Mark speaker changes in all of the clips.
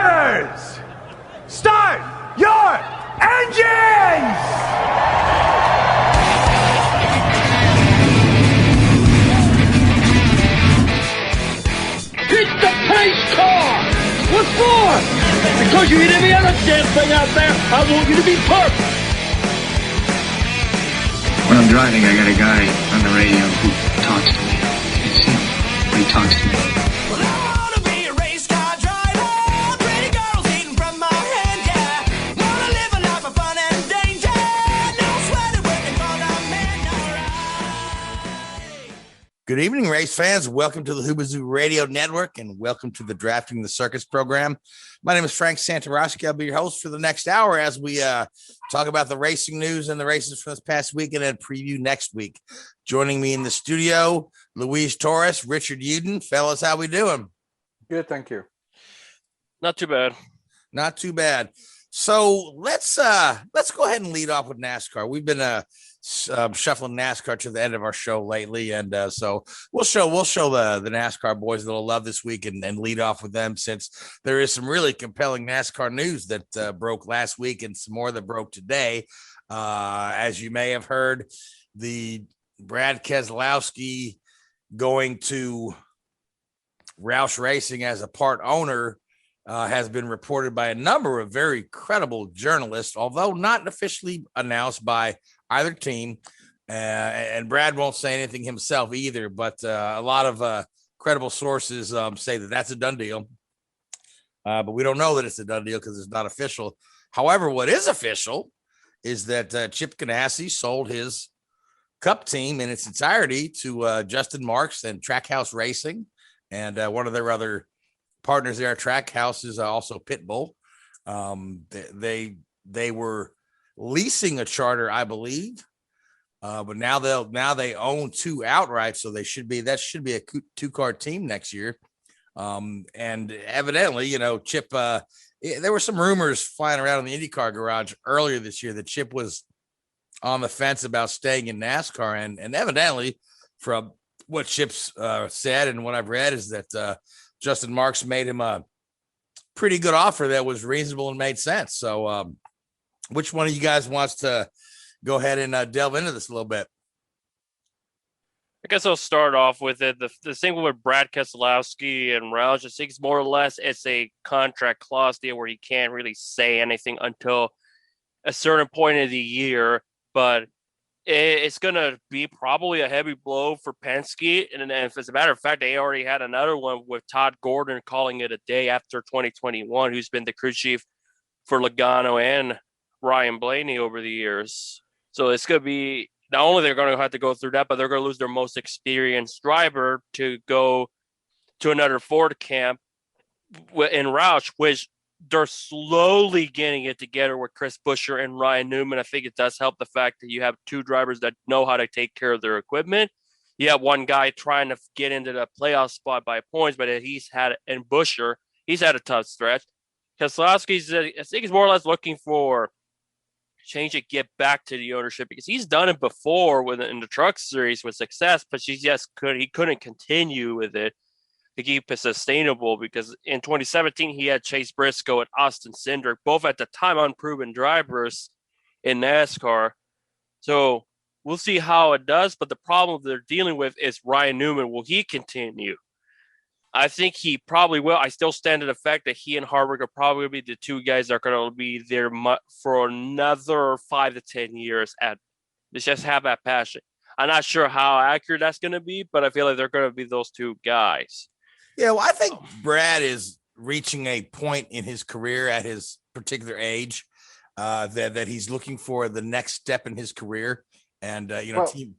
Speaker 1: Drivers, start your engines!
Speaker 2: Hit the pace car! What for? Because you hit every other damn thing out there, I want you to be perfect!
Speaker 3: When I'm driving, I got a guy on the radio who talks to me. It's him, but he talks to me.
Speaker 4: Well, I wanna be a race car driver, pretty girls eating from my hand, yeah. Wanna live a life of fun and danger, no sweating working for the man, alright.
Speaker 5: Good evening, race fans. Welcome to the Hoobazoo Radio Network and welcome to the Drafting the Circus program. My name is Frank Santoroski. I'll be your host for the next hour as we talk about the racing news and the races from this past week and then preview next week. Joining me in the studio, Luis Torres, Richard Youden. Fellas, how we doing?
Speaker 6: Good, thank you.
Speaker 7: Not too bad.
Speaker 5: Not too bad. So let's go ahead and lead off with NASCAR. We've been shuffling NASCAR to the end of our show lately, and so we'll show the NASCAR boys a little love this week and lead off with them, since there is some really compelling NASCAR news that broke last week and some more that broke today. As you may have heard, the Brad Keselowski going to Roush Racing as a part owner has been reported by a number of very credible journalists, although not officially announced by either team. And Brad won't say anything himself either, but a lot of credible sources say that that's a done deal. But we don't know that it's a done deal because it's not official. However, what is official is that Chip Ganassi sold his Cup team in its entirety to Justin Marks and Trackhouse Racing, and one of their other partners there at Trackhouse is also Pitbull. They were leasing a charter, I believe, but now they own two outright, so that should be a two-car team next year. And evidently, Chip, there were some rumors flying around in the IndyCar garage earlier this year that Chip was on the fence about staying in NASCAR, and evidently, from what Chip's said and what I've read, is that Justin Marks made him a pretty good offer that was reasonable and made sense. So which one of you guys wants to go ahead and delve into this a little bit?
Speaker 7: I guess I'll start off with it. The thing with Brad Keselowski and Roush, I think it's more or less it's a contract clause deal where he can't really say anything until a certain point of the year. But it's going to be probably a heavy blow for Penske. And if, as a matter of fact, they already had another one with Todd Gordon calling it a day after 2021, who's been the crew chief for Logano and Ryan Blaney over the years. So it's going to be, not only they're going to have to go through that, but they're going to lose their most experienced driver to go to another Ford camp in Roush, which they're slowly getting it together with Chris Buescher and Ryan Newman. I think it does help the fact that you have two drivers that know how to take care of their equipment. You have one guy trying to get into the playoff spot by points, but he's had a tough stretch. Keselowski's, I think, is more or less looking for change it, get back to the ownership, because he's done it before in the truck series with success, but he couldn't continue with it to keep it sustainable, because in 2017 he had Chase Briscoe and Austin Cindric, both at the time unproven drivers in NASCAR. So we'll see how it does, but the problem they're dealing with is Ryan Newman. Will he continue? I think he probably will. I still stand to the fact that he and Harvick are probably be the two guys that are going to be there for another 5 to 10 years. They just have that passion. I'm not sure how accurate that's going to be, but I feel like they're going to be those two guys.
Speaker 5: Yeah, well, I think Brad is reaching a point in his career at his particular age that he's looking for the next step in his career. And,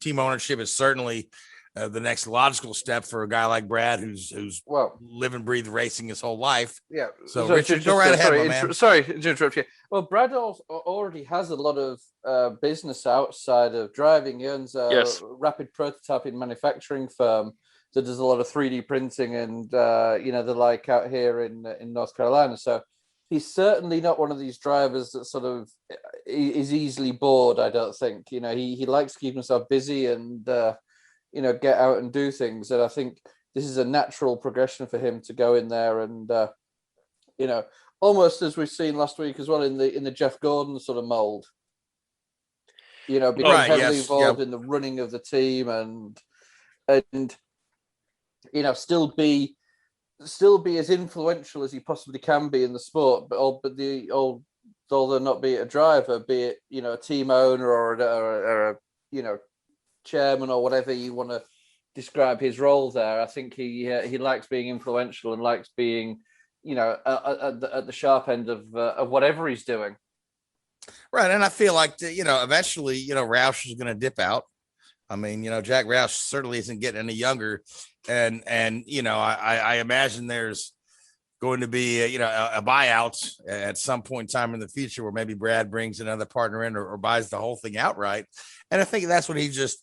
Speaker 5: team ownership is certainly the next logical step for a guy like Brad, who's live and breathe racing his whole life.
Speaker 6: Yeah.
Speaker 5: So Richard, go right ahead, man.
Speaker 6: Sorry to interrupt you. Well, Brad already has a lot of business outside of driving. He owns a rapid prototyping manufacturing firm that does a lot of 3D printing and the like out here in North Carolina. So he's certainly not one of these drivers that sort of is easily bored. I don't think. He likes to keep himself busy and get out and do things. And I think this is a natural progression for him to go in there and You know, almost as we've seen last week as well in the Jeff Gordon sort of mold. You know, become heavily involved in the running of the team and you know, still be as influential as he possibly can be in the sport, although not be it a driver, be it, you know, a team owner or a you know, chairman or whatever you want to describe his role there. I think he likes being influential and likes being, you know, at the sharp end of whatever he's doing.
Speaker 5: Right, and I feel like, you know, eventually, you know, Roush is going to dip out. I mean, you know, Jack Roush certainly isn't getting any younger, and you know, I imagine there's going to be you know, a buyout at some point in time in the future where maybe Brad brings another partner in or buys the whole thing outright. And I think that's what he's just,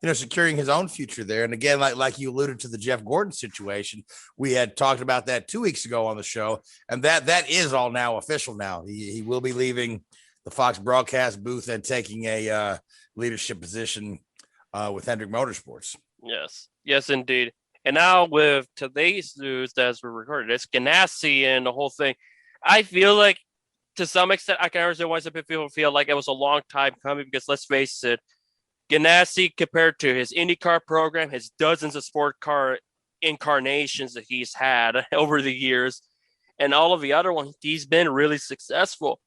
Speaker 5: you know, securing his own future there. And again, like you alluded to the Jeff Gordon situation, we had talked about that 2 weeks ago on the show, and that is all now official. Now he will be leaving the Fox broadcast booth and taking a leadership position with Hendrick Motorsports.
Speaker 7: Yes, indeed. And now with today's news as we're recording, it's Ganassi and the whole thing. I feel like to some extent, I can understand why some people feel like it was a long time coming, because let's face it, Ganassi, compared to his IndyCar program, his dozens of sport car incarnations that he's had over the years, and all of the other ones, he's been really successful.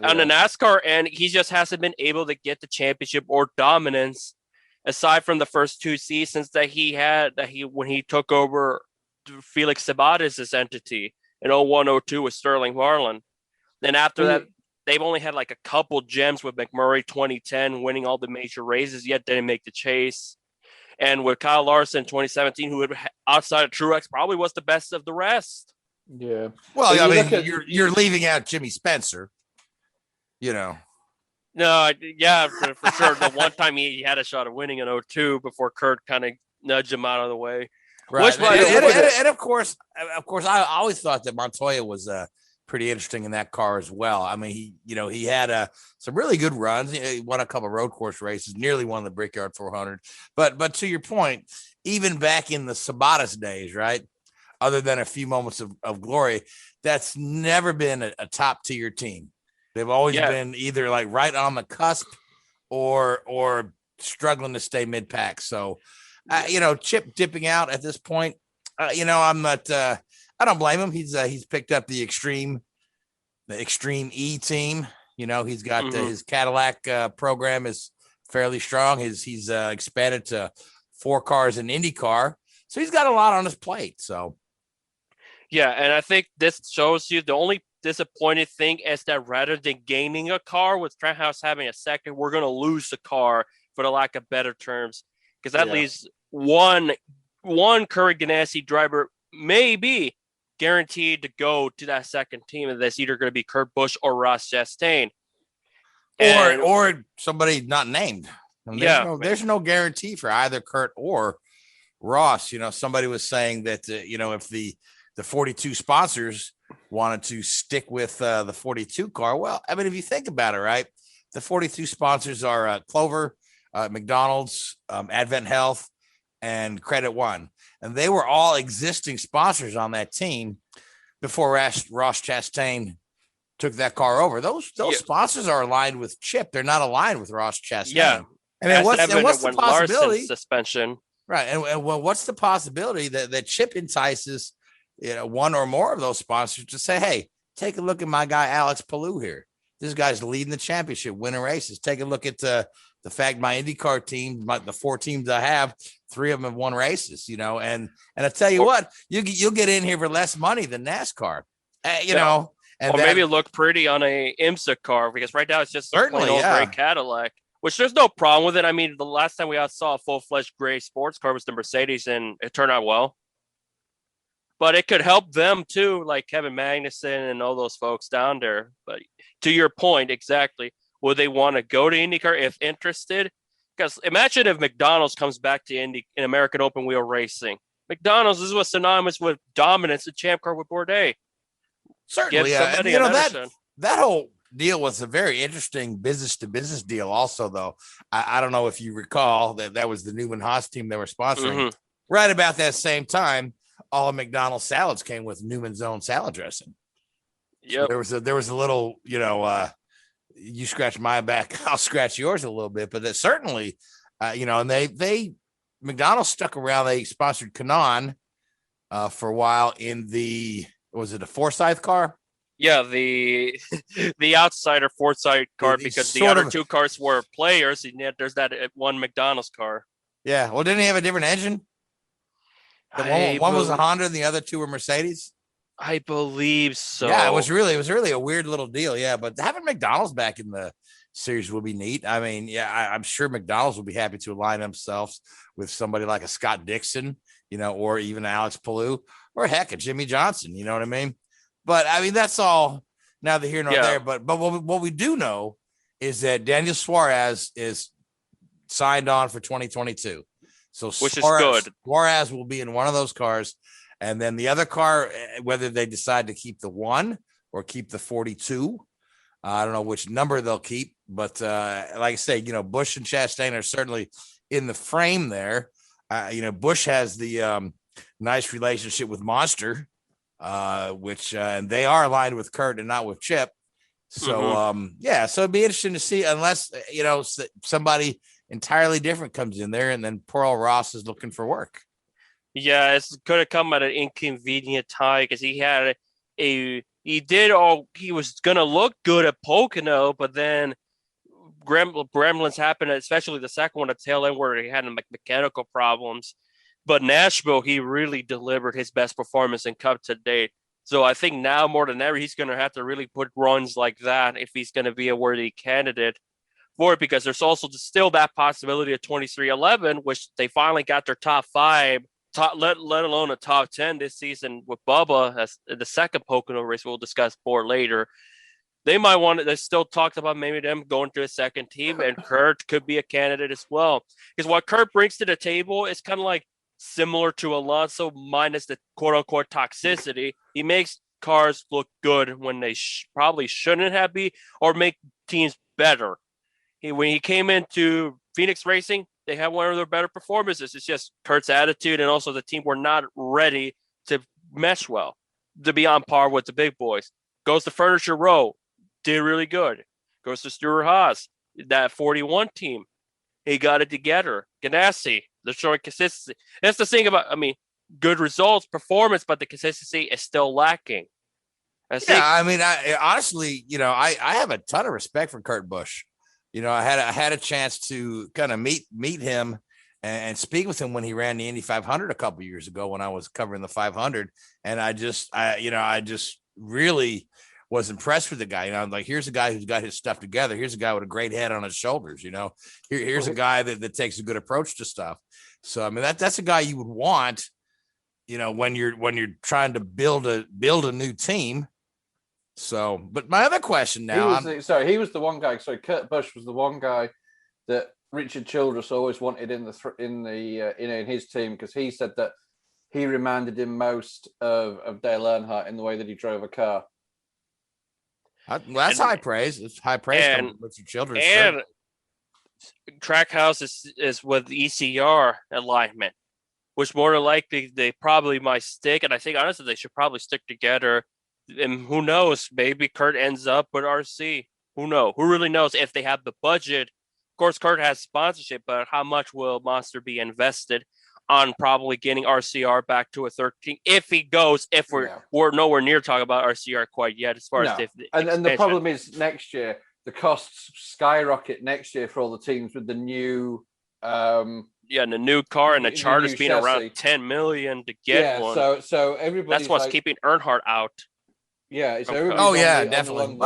Speaker 7: On the NASCAR end, he just hasn't been able to get the championship or dominance, aside from the first 2 seasons that he had, when he took over Felix Sabates' entity in 01-02 with Sterling Marlin. Then after that, they've only had like a couple gems with McMurray 2010 winning all the major races, yet didn't make the chase. And with Kyle Larson 2017, who outside of Truex probably was the best of the rest.
Speaker 6: Yeah.
Speaker 5: Well, I mean, you're leaving out Jimmy Spencer, you know.
Speaker 7: No, yeah, for sure. The one time he had a shot of winning in 02 before Kurt kind of nudged him out of the way.
Speaker 5: Right. And of course, I always thought that Montoya was pretty interesting in that car as well. I mean, he had some really good runs. He won a couple of road course races, nearly won the Brickyard 400. But to your point, even back in the Sabates days, right, other than a few moments of glory, that's never been a top tier team. They've always been either like right on the cusp or struggling to stay mid pack. So, Chip dipping out at this point, I'm not. I don't blame him. He's picked up the Extreme E team. He's got his Cadillac program is fairly strong. He's expanded to 4 cars in IndyCar, so he's got a lot on his plate. So,
Speaker 7: yeah, and I think this shows you the only disappointing thing is that rather than gaining a car with Trackhouse having a second, we're going to lose the car for the lack of better terms, because that leaves one current Ganassi driver maybe guaranteed to go to that second team, and that's either going to be Kurt Busch or Ross Chastain,
Speaker 5: or somebody not named. There's no guarantee for either Kurt or Ross. Somebody was saying that if the 42 sponsors wanted to stick with the 42 car, well, I mean, if you think about it, right, the 42 sponsors are Clover, McDonald's, Advent Health, and Credit One. And they were all existing sponsors on that team before Ross Chastain took that car over. Those sponsors are aligned with Chip. They're not aligned with Ross Chastain.
Speaker 7: Yeah.
Speaker 5: I mean, what's the possibility?
Speaker 7: Suspension.
Speaker 5: Right. And what's the possibility that Chip entices one or more of those sponsors to say, hey, take a look at my guy, Alex Palou here. This guy's leading the championship, winning races. Take a look at the fact my IndyCar team, the 4 teams I have, 3 of them have won races, and I tell you what, you'll get in here for less money than NASCAR, and
Speaker 7: maybe look pretty on a IMSA car, because right now it's just
Speaker 5: certainly
Speaker 7: an old gray Cadillac, which there's no problem with it. I mean, the last time we saw a full-fledged gray sports car was the Mercedes, and it turned out well. But it could help them too, like Kevin Magnussen and all those folks down there. But to your point, exactly, would they want to go to IndyCar if interested? Because imagine if McDonald's comes back to Indy in American open wheel racing. McDonald's is what's synonymous with dominance in Champ Car with Bourdais.
Speaker 5: Certainly, that whole deal was a very interesting business-to-business deal. Also, though, I don't know if you recall that was the Newman Haas team they were sponsoring. Right about that same time, all of McDonald's salads came with Newman's own salad dressing.
Speaker 7: Yeah.
Speaker 5: There was a little, you scratch my back, I'll scratch yours a little bit, but that certainly, and they McDonald's stuck around. They sponsored Canon for a while in was it a Forsyth car?
Speaker 7: Yeah, the outsider Forsyth car, because the other two cars were players, and yet there's that one McDonald's car.
Speaker 5: Yeah, well, didn't he have a different engine? One was a Honda, and the other two were Mercedes.
Speaker 7: I believe so.
Speaker 5: Yeah, it was really a weird little deal. Yeah, but having McDonald's back in the series will be neat. I mean, yeah, I'm sure McDonald's will be happy to align themselves with somebody like a Scott Dixon, or even Alex Palou, or heck, a Jimmy Johnson. You know what I mean? But I mean, that's all neither here nor there. But what we do know is that Daniel Suarez is signed on for 2022. So
Speaker 7: which is good.
Speaker 5: Suarez will be in one of those cars. And then the other car, whether they decide to keep the 1 or keep the 42, I don't know which number they'll keep. But like I say, Busch and Chastain are certainly in the frame there. Busch has the nice relationship with Monster, which and they are aligned with Kurt and not with Chip. So, so it'd be interesting to see, unless, somebody entirely different comes in there and then Pearl Ross is looking for work.
Speaker 7: Yeah, it's going to come at an inconvenient time, because he was going to look good at Pocono, but then gremlins happened, especially the second one at tail end, where he had mechanical problems. But Nashville, he really delivered his best performance in Cup to date. So I think now more than ever, he's going to have to really put runs like that if he's going to be a worthy candidate for it, because there's also still that possibility of 23-11, which they finally got their top 5, let alone a top 10 this season with Bubba as the second Pocono race we'll discuss more later. They might want to, they still talked about maybe them going to a second team, and Kurt could be a candidate as well. Because what Kurt brings to the table is kind of like similar to Alonso, minus the quote-unquote toxicity. He makes cars look good when they probably shouldn't have be, or make teams better. When he came into Phoenix Racing, they had one of their better performances. It's just Kurt's attitude, and also the team were not ready to mesh well, to be on par with the big boys. Goes to Furniture Row, did really good. Goes to Stuart Haas, that 41 team. He got it together. Ganassi, they're showing consistency. That's the thing about, good results, performance, but the consistency is still lacking.
Speaker 5: I honestly, I have a ton of respect for Kurt Busch. I had a chance to kind of meet him and speak with him when he ran the Indy 500 a couple years ago, when I was covering the 500. And I just really was impressed with the guy. I'm like, here's a guy who's got his stuff together. Here's a guy with a great head on his shoulders. Here's a guy that takes a good approach to stuff. So, that's a guy you would want, when you're trying to build a new team. So, but my other question now,
Speaker 6: he was the one guy. So Kurt Busch was the one guy that Richard Childress always wanted in his team, because he said that he reminded him most of Dale Earnhardt in the way that he drove a car.
Speaker 5: That's high praise. It's high praise from Richard Childress.
Speaker 7: And Trackhouse is with ECR alignment, which more than likely they probably might stick. And I think honestly they should probably stick together. And who knows? Maybe Kurt ends up with RC. Who knows? Who really knows if they have the budget? Of course, Kurt has sponsorship, but how much will Monster be invested on probably getting RCR back to a 13 if he goes? If we're nowhere near talking about RCR quite yet, as far as
Speaker 6: and the problem is next year the costs skyrocket next year for all the teams with the new.
Speaker 7: And the new car and the charter's being around 10 million to get one.
Speaker 6: So everybody.
Speaker 7: That's what's keeping Earnhardt out.
Speaker 6: Yeah, it's
Speaker 5: definitely.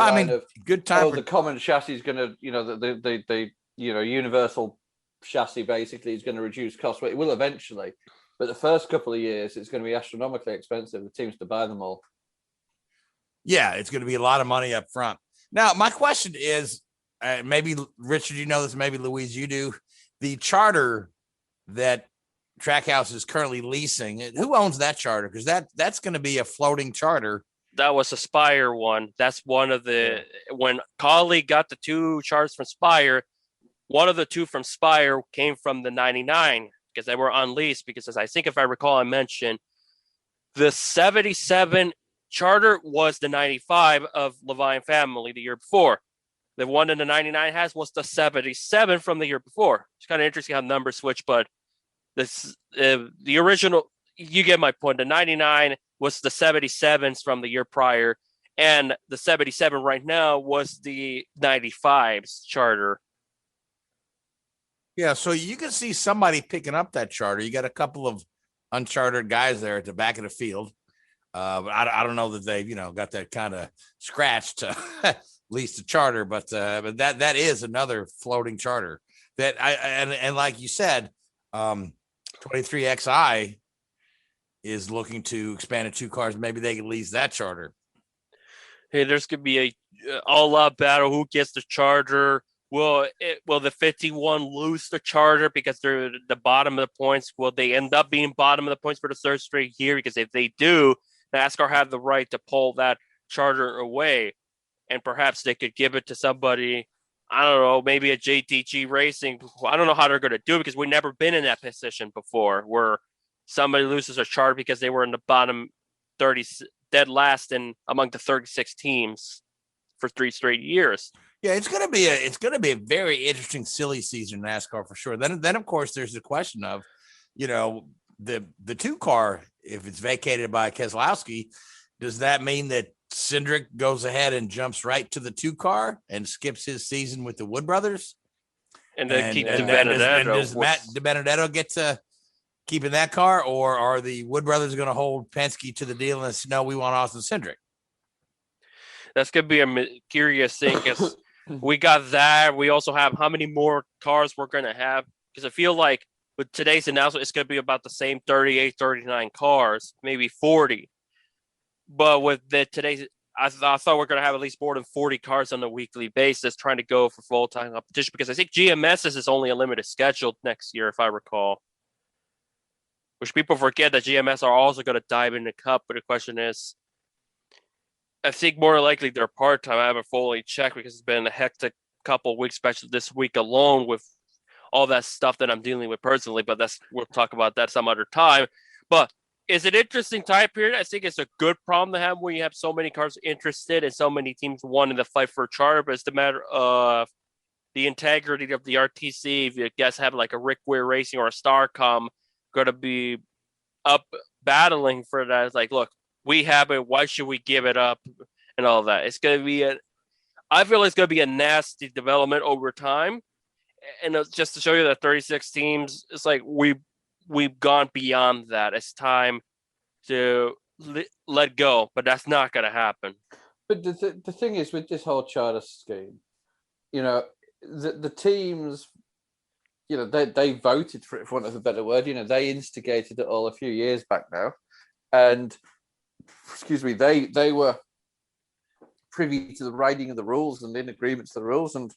Speaker 5: Good time.
Speaker 6: The common chassis is going to, the universal chassis basically is going to reduce costs. But it will eventually. But the first couple of years, it's going to be astronomically expensive. The teams to buy them all.
Speaker 5: Yeah, it's going to be a lot of money up front. Now, my question is, maybe Richard, you know this, maybe Louise, you do. The charter that Trackhouse is currently leasing, who owns that charter? Because that's going to be a floating charter.
Speaker 7: That was a Spire one. That's one of when Colley got the 2 charters from Spire, one of the 2 from Spire came from the 99, because they were on lease. Because as I think, if I recall, I mentioned the 77 charter was the 95 of Levine family the year before. The one in the 99 has was the 77 from the year before. It's kind of interesting how numbers switch, but this the original, you get my point. The 99 was the 77s from the year prior, and the 77 right now was the 95's charter.
Speaker 5: Yeah, so you can see somebody picking up that charter. You got a couple of unchartered guys there at the back of the field. I don't know that they've got that kind of scratch to lease the charter, but that is another floating charter that and like you said, 23XI is looking to expand to 2 cars. Maybe they can lease that charter.
Speaker 7: Hey, there's gonna be a all-out battle. Who gets the charter? Will the 51 lose the charter because they're the bottom of the points? Will they end up being bottom of the points for the 3rd straight year? Because if they do, NASCAR have the right to pull that charter away, and perhaps they could give it to somebody. I don't know, maybe a JTG Racing. I don't know how they're going to do it because we've never been in that position before, where somebody loses a charter because they were in the bottom 30, dead last in among the 36 teams for 3 straight years.
Speaker 5: Yeah, it's gonna be a very interesting, silly season in NASCAR for sure. Then of course there's the question of, the 2 car, if it's vacated by Keselowski, does that mean that Hendrick goes ahead and jumps right to the 2 car and skips his season with the Wood brothers?
Speaker 7: And then keep DiBenedetto.
Speaker 5: Does Matt DiBenedetto get to keeping that car, or are the Wood brothers going to hold Penske to the deal and say, no, we want Austin Hendrick?
Speaker 7: That's going to be a curious thing because we got that. We also have how many more cars we're going to have, because I feel like with today's announcement, it's going to be about the same 38, 39 cars, maybe 40. But with today's, I thought we're going to have at least more than 40 cars on a weekly basis trying to go for full-time competition, because I think GMS is only a limited schedule next year, if I recall. Which people forget that GMS are also going to dive in the Cup, but the question is, I think more likely they're part-time. I haven't fully checked because it's been a hectic couple of weeks, especially this week alone with all that stuff that I'm dealing with personally, but we'll talk about that some other time. But is it interesting time period? I think it's a good problem to have when you have so many cars interested and so many teams wanting to fight for a charter, but it's the matter of the integrity of the RTC. If you guys have like a Rick Ware Racing or a Starcom going to be up battling for that, it's like, look, we have it. Why should we give it up? And all that. It's going to be I feel it's going to be a nasty development over time. And just to show you that 36 teams, it's like we've gone beyond that. It's time to let go, but that's not going to happen.
Speaker 6: But the thing is, with this whole charter scheme, the teams, they voted for it, for want of a better word. They instigated it all a few years back now, and they were privy to the writing of the rules and in agreement to the rules, and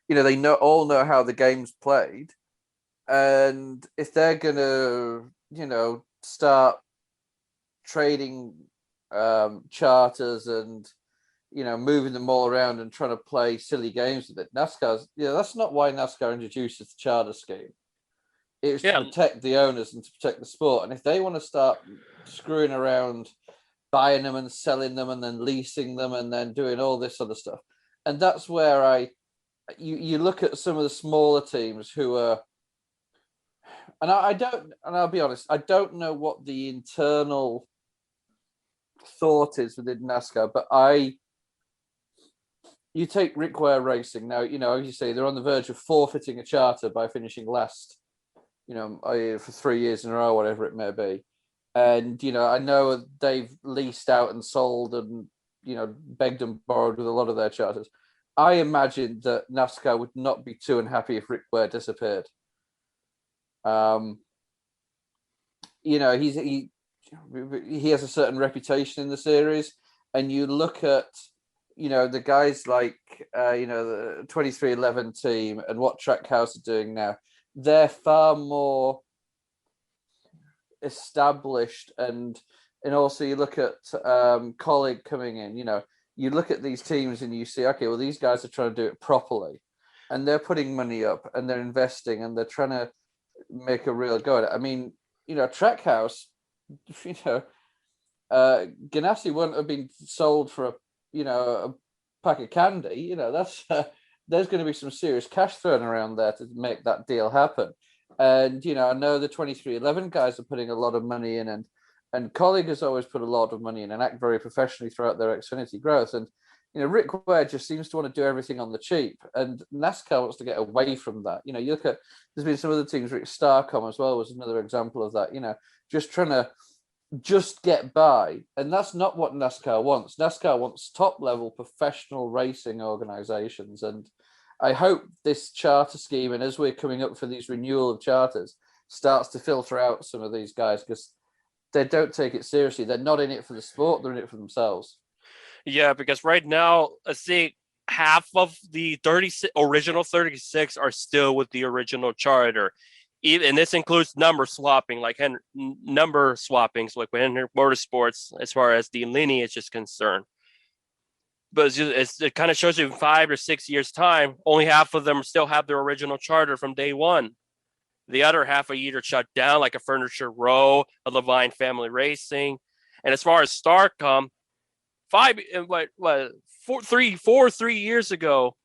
Speaker 6: they all know how the game's played. And if they're gonna start trading charters and moving them all around and trying to play silly games with it, that's not why NASCAR introduced the charter scheme. It was to protect the owners and to protect the sport. And if they want to start screwing around, buying them and selling them and then leasing them and then doing all this other stuff, and that's where you look at some of the smaller teams who are, and I'll be honest, I don't know what the internal thought is within NASCAR, but you take Rick Ware Racing now, as you say, they're on the verge of forfeiting a charter by finishing last, for 3 years in a row, whatever it may be. And, I know they've leased out and sold and, begged and borrowed with a lot of their charters. I imagine that NASCAR would not be too unhappy if Rick Ware disappeared. He has a certain reputation in the series, and you look at, the guys like, the 2311 team and what Trackhouse are doing now. They're far more established, and also you look at Colleague coming in. You look at these teams and you see, okay, well, these guys are trying to do it properly, and they're putting money up and they're investing and they're trying to make a real go at it. I mean, Trackhouse, Ganassi wouldn't have been sold for a pack of candy. That's there's going to be some serious cash thrown around there to make that deal happen. And I know the 2311 guys are putting a lot of money in, and Colleague has always put a lot of money in and act very professionally throughout their Xfinity growth. And Rick Ware just seems to want to do everything on the cheap, and NASCAR wants to get away from that. You look at, there's been some other teams, Rick Starcom as well was another example of that. Just trying to just get by, and that's not what NASCAR wants. NASCAR wants top-level professional racing organizations, and I hope this charter scheme, and as we're coming up for these renewal of charters, starts to filter out some of these guys, because they don't take it seriously. They're not in it for the sport, they're in it for themselves.
Speaker 7: Yeah, because right now, I think half of the original 36 are still with the original charter. And this includes number swapping, number swappings, like with Hendrick Motorsports, as far as the lineage is concerned. But it kind of shows you in 5 or 6 years' time, only half of them still have their original charter from day one. The other half are either shut down, like a Furniture Row, a Levine Family Racing. And as far as Starcom, 3 years ago,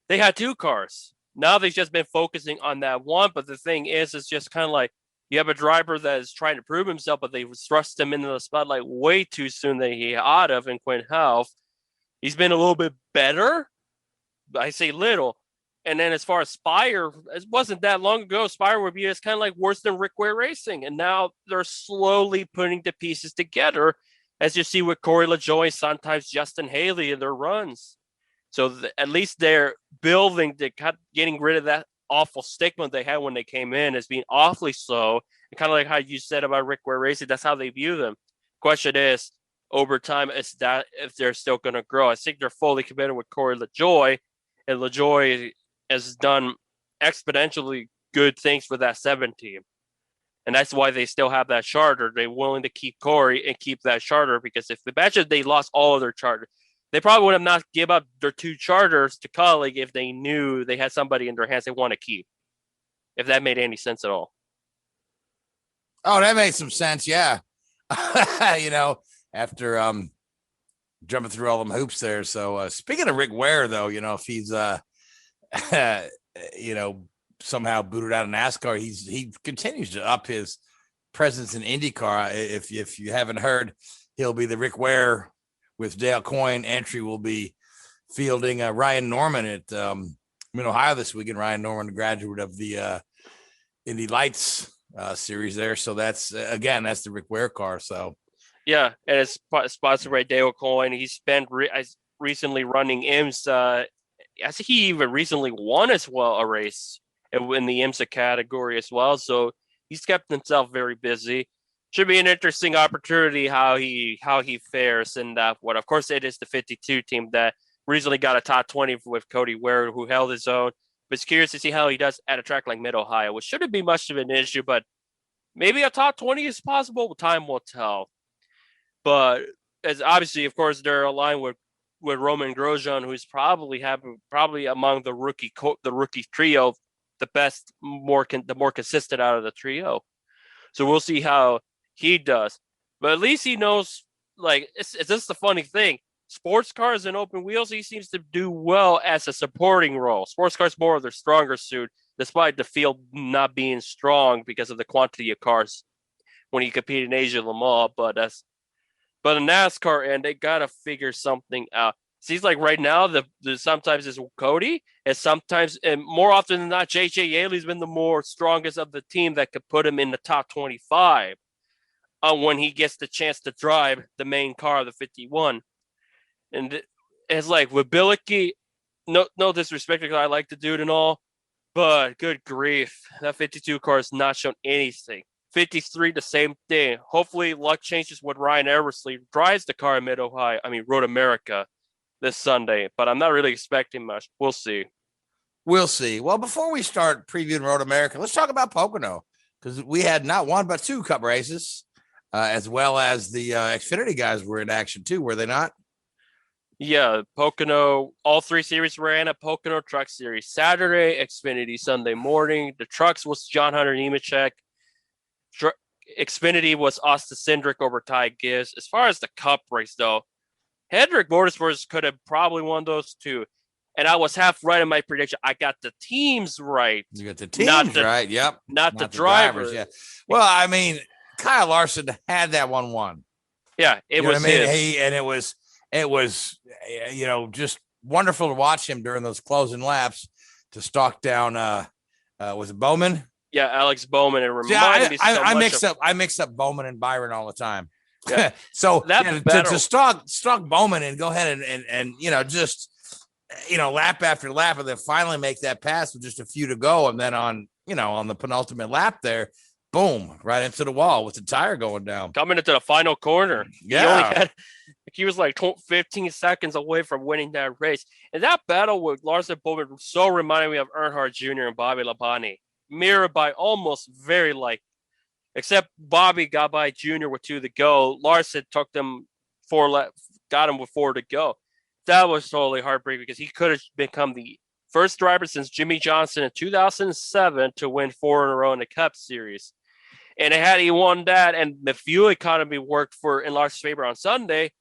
Speaker 7: they had 2 cars. Now they've just been focusing on that one. But the thing is, it's just kind of like you have a driver that is trying to prove himself, but they thrust him into the spotlight way too soon than he ought to have. In Quinn Houff, he's been a little bit better. I say little. And then as far as Spire, it wasn't that long ago. Spire would be just kind of like worse than Rick Ware Racing. And now they're slowly putting the pieces together, as you see with Corey LaJoie, sometimes Justin Haley in their runs. So at least they're building, getting rid of that awful stigma they had when they came in as being awfully slow. And kind of like how you said about Rick Ware Racing, that's how they view them. Question is, over time, is that if they're still going to grow? I think they're fully committed with Corey LaJoie, and LaJoie has done exponentially good things for that 7 team. And that's why they still have that charter. They're willing to keep Corey and keep that charter, because if imagine they lost all of their charter, they probably would have not give up their 2 charters to Colleague if they knew they had somebody in their hands they want to keep. If that made any sense at all.
Speaker 5: Oh, that made some sense. Yeah. After jumping through all them hoops there. So speaking of Rick Ware, though, if he's somehow booted out of NASCAR, he continues to up his presence in IndyCar. If you haven't heard, he'll be the Rick Ware with Dale Coyne. Entry will be fielding Ryan Norman at Mid-Ohio this weekend. Ryan Norman, a graduate of the Indy Lights series there. So that's the Rick Ware car. So
Speaker 7: yeah, and it's sponsored by Dale Coyne. He's been recently running IMSA. I think he even recently won as well a race in the IMSA category as well. So he's kept himself very busy. Should be an interesting opportunity how he fares in that one. Of course, it is the 52 team that recently got a top 20 with Cody Ware, who held his own. But it's curious to see how he does at a track like Mid-Ohio, which shouldn't be much of an issue, but maybe a top 20 is possible. Time will tell. But as obviously, of course, they're aligned with Roman Grosjean, who's probably among the rookie trio, the best, the more consistent out of the trio. So we'll see how he does. But at least he knows, it's just the funny thing. Sports cars and open wheels, he seems to do well as a supporting role. Sports cars more of their stronger suit, despite the field not being strong because of the quantity of cars when you compete in Asia Le Mans. But in NASCAR end, they gotta figure something out. Seems like right now the sometimes it's Cody, and sometimes, and more often than not, JJ Yaley's been the more strongest of the team that could put him in the top 25 when he gets the chance to drive the main car, the 51. And it's like with Bilicki, no disrespect, because I like the dude and all, but good grief, that 52 car has not shown anything. 53, the same thing. Hopefully luck changes when Ryan Eversley drives the car in Road America this Sunday, but I'm not really expecting much. We'll see.
Speaker 5: Well, before we start previewing Road America, let's talk about Pocono, because we had not one but 2 Cup races, as well as the Xfinity guys were in action too, were they not?
Speaker 7: Yeah, Pocono, all 3 series ran at Pocono Truck Series. Saturday, Xfinity, Sunday morning. The trucks was John Hunter Nemechek. Xfinity was Austin Cindric over Ty Gibbs. As far as the Cup race, though, Hendrick Motorsports could have probably won those two. And I was half right in my prediction. I got the teams right.
Speaker 5: You got the teams right. Yep.
Speaker 7: Not the drivers.
Speaker 5: Yeah. Well, I mean, Kyle Larson had that 1-1.
Speaker 7: Yeah, it was his.
Speaker 5: It was, just wonderful to watch him during those closing laps to stalk down. Was it Bowman?
Speaker 7: Yeah, Alex Bowman. It reminded me so
Speaker 5: I
Speaker 7: much.
Speaker 5: I mix up Bowman and Byron all the time.
Speaker 7: Yeah.
Speaker 5: So
Speaker 7: that
Speaker 5: to stalk Bowman and go ahead and just lap after lap, and then finally make that pass with just a few to go, and then on the penultimate lap there, boom, right into the wall with the tire going down.
Speaker 7: Coming into the final corner.
Speaker 5: Yeah.
Speaker 7: He was like 15 seconds away from winning that race. And that battle with Larson Bowman so reminded me of Earnhardt Jr. and Bobby Labonte. Mirrored by almost very like, except Bobby got by Jr. with 2 to go. Larson took them got him with 4 to go. That was totally heartbreaking because he could have become the first driver since Jimmy Johnson in 2007 to win 4 in a row in the Cup Series. And had he won that and the fuel economy worked in Larson's favor on Sunday,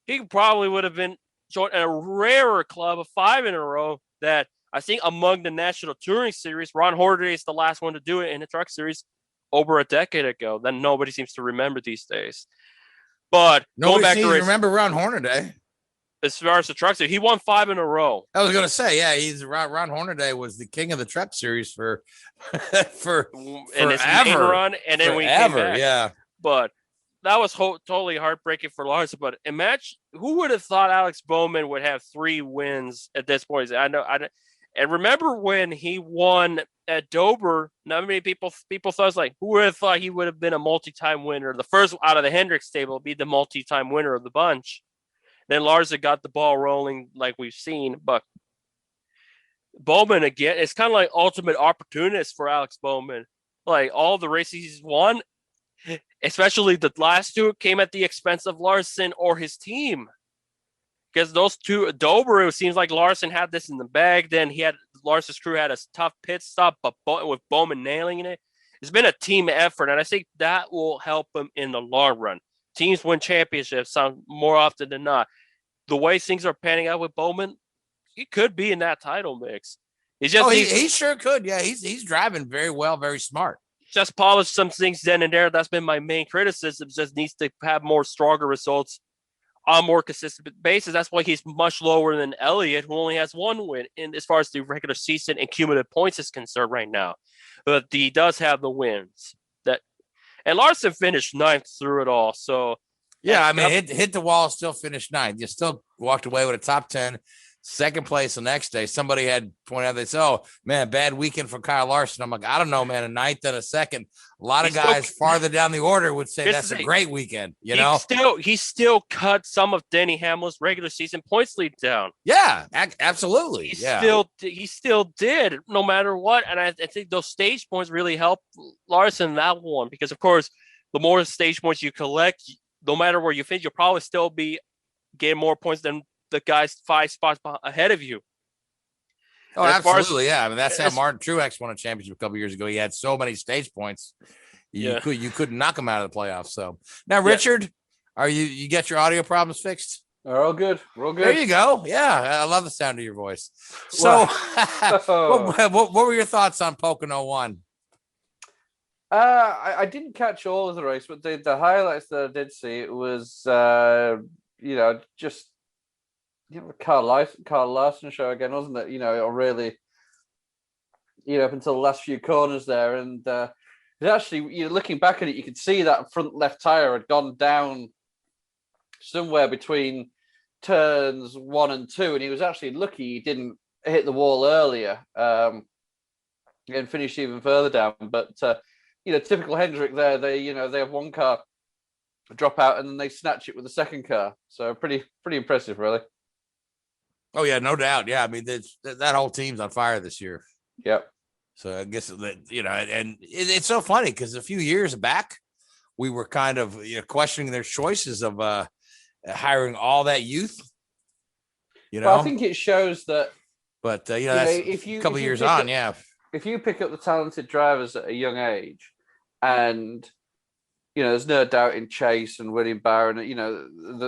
Speaker 7: he probably would have been joined in a rarer club of 5 in a row that I think among the National Touring Series, Ron Hornaday is the last one to do it in the Truck Series over a decade ago. That nobody seems to remember these days. But
Speaker 5: nobody seems to remember Ron Hornaday.
Speaker 7: As far as the Truck Series, he won 5 in a row.
Speaker 5: I was going to say, yeah, Ron Hornaday was the king of the Truck Series for forever.
Speaker 7: And his main run, and then we came back.
Speaker 5: Yeah.
Speaker 7: But that was totally heartbreaking for Larson. But imagine who would have thought Alex Bowman would have 3 wins at this point. And remember when he won at Dover, not many people thought, like, who would have thought he would have been a multi-time winner? The first out of the Hendrick stable be the multi-time winner of the bunch. Then Larson got the ball rolling like we've seen. But Bowman, again, it's kind of like ultimate opportunist for Alex Bowman. Like, all the races he's won, especially the last 2, came at the expense of Larson or his team. Because those 2, Dover, it seems like Larson had this in the bag. Then Larson's crew had a tough pit stop, but with Bowman nailing it. It's been a team effort, and I think that will help him in the long run. Teams win championships more often than not. The way things are panning out with Bowman, he could be in that title mix. He
Speaker 5: sure could. Yeah, he's driving very well, very smart.
Speaker 7: Just polish some things then and there. That's been my main criticism. Just needs to have more stronger results on a more consistent basis. That's why he's much lower than Elliott, who only has 1 win in as far as the regular season and cumulative points is concerned right now. But he does have the wins. And Larson finished 9th through it all. So
Speaker 5: yeah, I mean, hit the wall, still finished 9th. You still walked away with a top 10. Second place the next day. Somebody had pointed out, they said, "Oh man, bad weekend for Kyle Larson." I'm like, I don't know, man. A 9th and a 2nd. A lot of guys farther down the order would say that's a great weekend.
Speaker 7: He still cut some of Denny Hamlin's regular season points lead down.
Speaker 5: Yeah, absolutely.
Speaker 7: He still did, no matter what. And I think those stage points really helped Larson that one because, of course, the more stage points you collect, no matter where you finish, you'll probably still be getting more points than the guys 5 spots ahead of you.
Speaker 5: Oh, absolutely. Yeah. I mean, that's how Martin Truex won a championship a couple years ago. He had so many stage points. You couldn't knock him out of the playoffs. So now, Richard, are you get your audio problems fixed?
Speaker 6: We're all good. We're all good.
Speaker 5: There you go. Yeah. I love the sound of your voice. So what were your thoughts on Pocono 1?
Speaker 6: I didn't catch all of the race, but the highlights that I did see, it was, just Carl Larson show again, wasn't it? Really, up until the last few corners there. And it actually, looking back at it, you could see that front left tire had gone down somewhere between turns 1 and 2. And he was actually lucky he didn't hit the wall earlier and finish even further down. But, typical Hendrick there, they have one car drop out and then they snatch it with the second car. So pretty impressive, really.
Speaker 5: Oh, yeah, no doubt. Yeah, I mean, that whole team's on fire this year.
Speaker 6: Yep.
Speaker 5: So I guess, and it's so funny because a few years back, we were kind of questioning their choices of hiring all that youth.
Speaker 6: Well, I think it shows that.
Speaker 5: But, that's a couple of years on, yeah.
Speaker 6: If you pick up the talented drivers at a young age and there's no doubt in Chase and William Barron.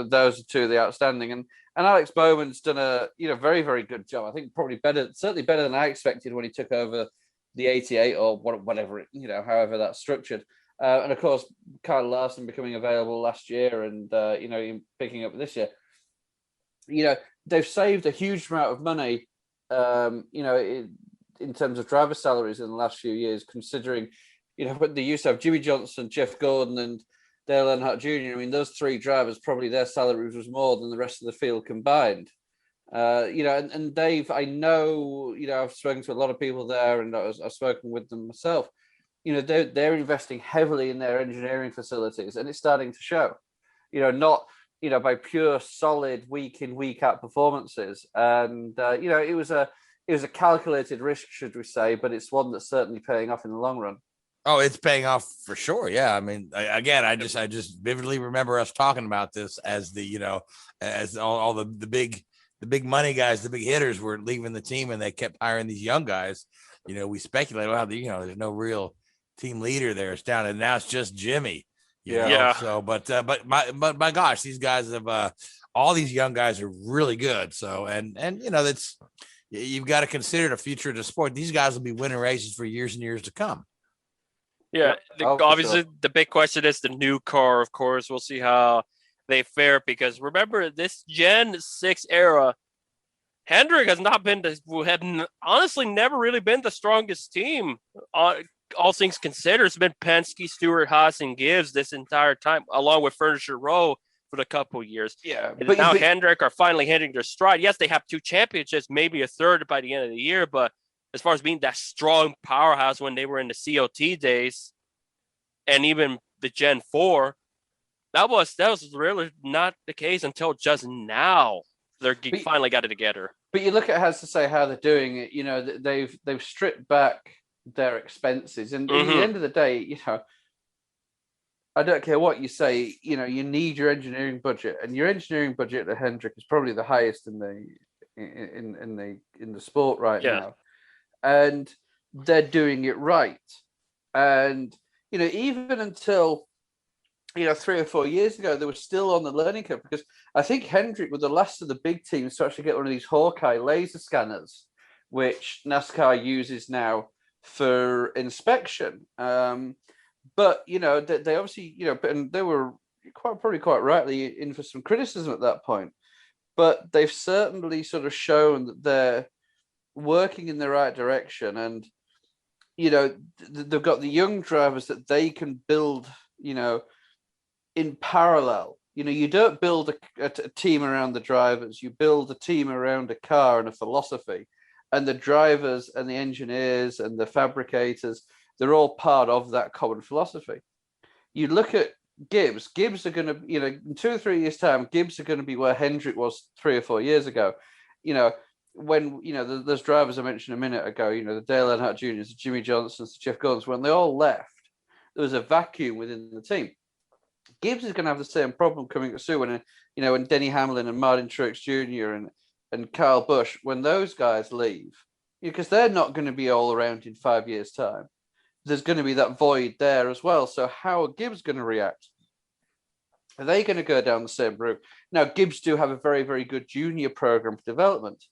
Speaker 6: Those are two of the outstanding. And Alex Bowman's done a very, very good job. I think probably certainly better than I expected when he took over the 88 or whatever, however that's structured. And of course, Kyle Larson becoming available last year and, picking up this year. They've saved a huge amount of money, in terms of driver salaries in the last few years, considering, what they used to have Jimmy Johnson, Jeff Gordon, and Dale Earnhardt Jr. I mean, those three drivers, probably their salaries was more than the rest of the field combined. And Dave, I know, I've spoken to a lot of people there, and I've spoken with them myself. They're investing heavily in their engineering facilities, and it's starting to show. Not by pure solid week in, week out performances. And it was a calculated risk, should we say, but it's one that's certainly paying off in the long run.
Speaker 5: Oh, it's paying off for sure. Yeah. I mean, I just vividly remember us talking about this as as all the big money guys, the big hitters were leaving the team and they kept hiring these young guys. We speculate, well, there's no real team leader there. It's down, and now it's just Jimmy.
Speaker 7: Yeah.
Speaker 5: So, but my gosh, these guys have all these young guys are really good. So, and that's, you've got to consider the future of the sport. These guys will be winning races for years and years to come.
Speaker 7: Yeah, obviously the big question is the new car. Of course, we'll see how they fare, because remember, this Gen 6 era, Hendrick has not been honestly never really been the strongest team. All things considered, it's been Penske, Stewart, Haas, and Gibbs this entire time, along with Furniture Row for the couple of years.
Speaker 6: Yeah,
Speaker 7: but now Hendrick are finally hitting their stride. Yes, they have 2 championships, maybe a third by the end of the year, but as far as being that strong powerhouse when they were in the COT days, and even the Gen 4, that was really not the case until just now. They're finally got it together.
Speaker 6: But you look at how they're doing it. They've stripped back their expenses, and at the end of the day, I don't care what you say. You need your engineering budget, and your engineering budget at Hendrick is probably the highest in the sport right now. And they're doing it right. And, even until, 3 or 4 years ago, they were still on the learning curve, because I think Hendrick were the last of the big teams to actually get one of these Hawkeye laser scanners, which NASCAR uses now for inspection. But, they obviously, and they were probably quite rightly in for some criticism at that point. But they've certainly sort of shown that they're working in the right direction, and they've got the young drivers that they can build in parallel. You don't build a team around the drivers, you build a team around a car and a philosophy, and the drivers and the engineers and the fabricators, they're all part of that common philosophy. You look at Gibbs are going to, in 2 or 3 years time, Gibbs are going to be where Hendrick was 3 or 4 years ago. When those drivers I mentioned a minute ago, the Dale Earnhardt Jr.'s, the Jimmy Johnsons, the Jeff Gordons, when they all left, there was a vacuum within the team. Gibbs is going to have the same problem coming soon when Denny Hamlin and Martin Truex Jr. and Kyle Busch, when those guys leave, because they're not going to be all around in 5 years' time. There's going to be that void there as well. So how are Gibbs going to react? Are they going to go down the same route? Now, Gibbs do have a very, very good junior program for development.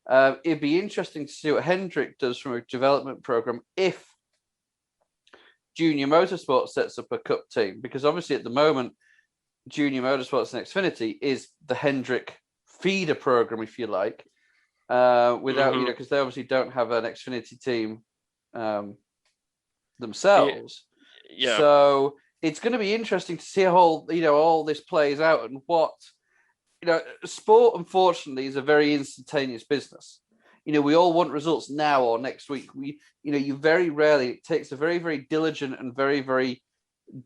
Speaker 6: It'd be interesting to see what Hendrick does from a development program if Junior Motorsports sets up a cup team, because obviously at the moment, Junior Motorsports and Xfinity is the Hendrick feeder program, if you like, without, because they obviously don't have an Xfinity team themselves.
Speaker 7: Yeah.
Speaker 6: So it's going to be interesting to see how all this plays out, and what, sport, unfortunately, is a very instantaneous business. We all want results now or next week. You very rarely, it takes a very, very diligent and very, very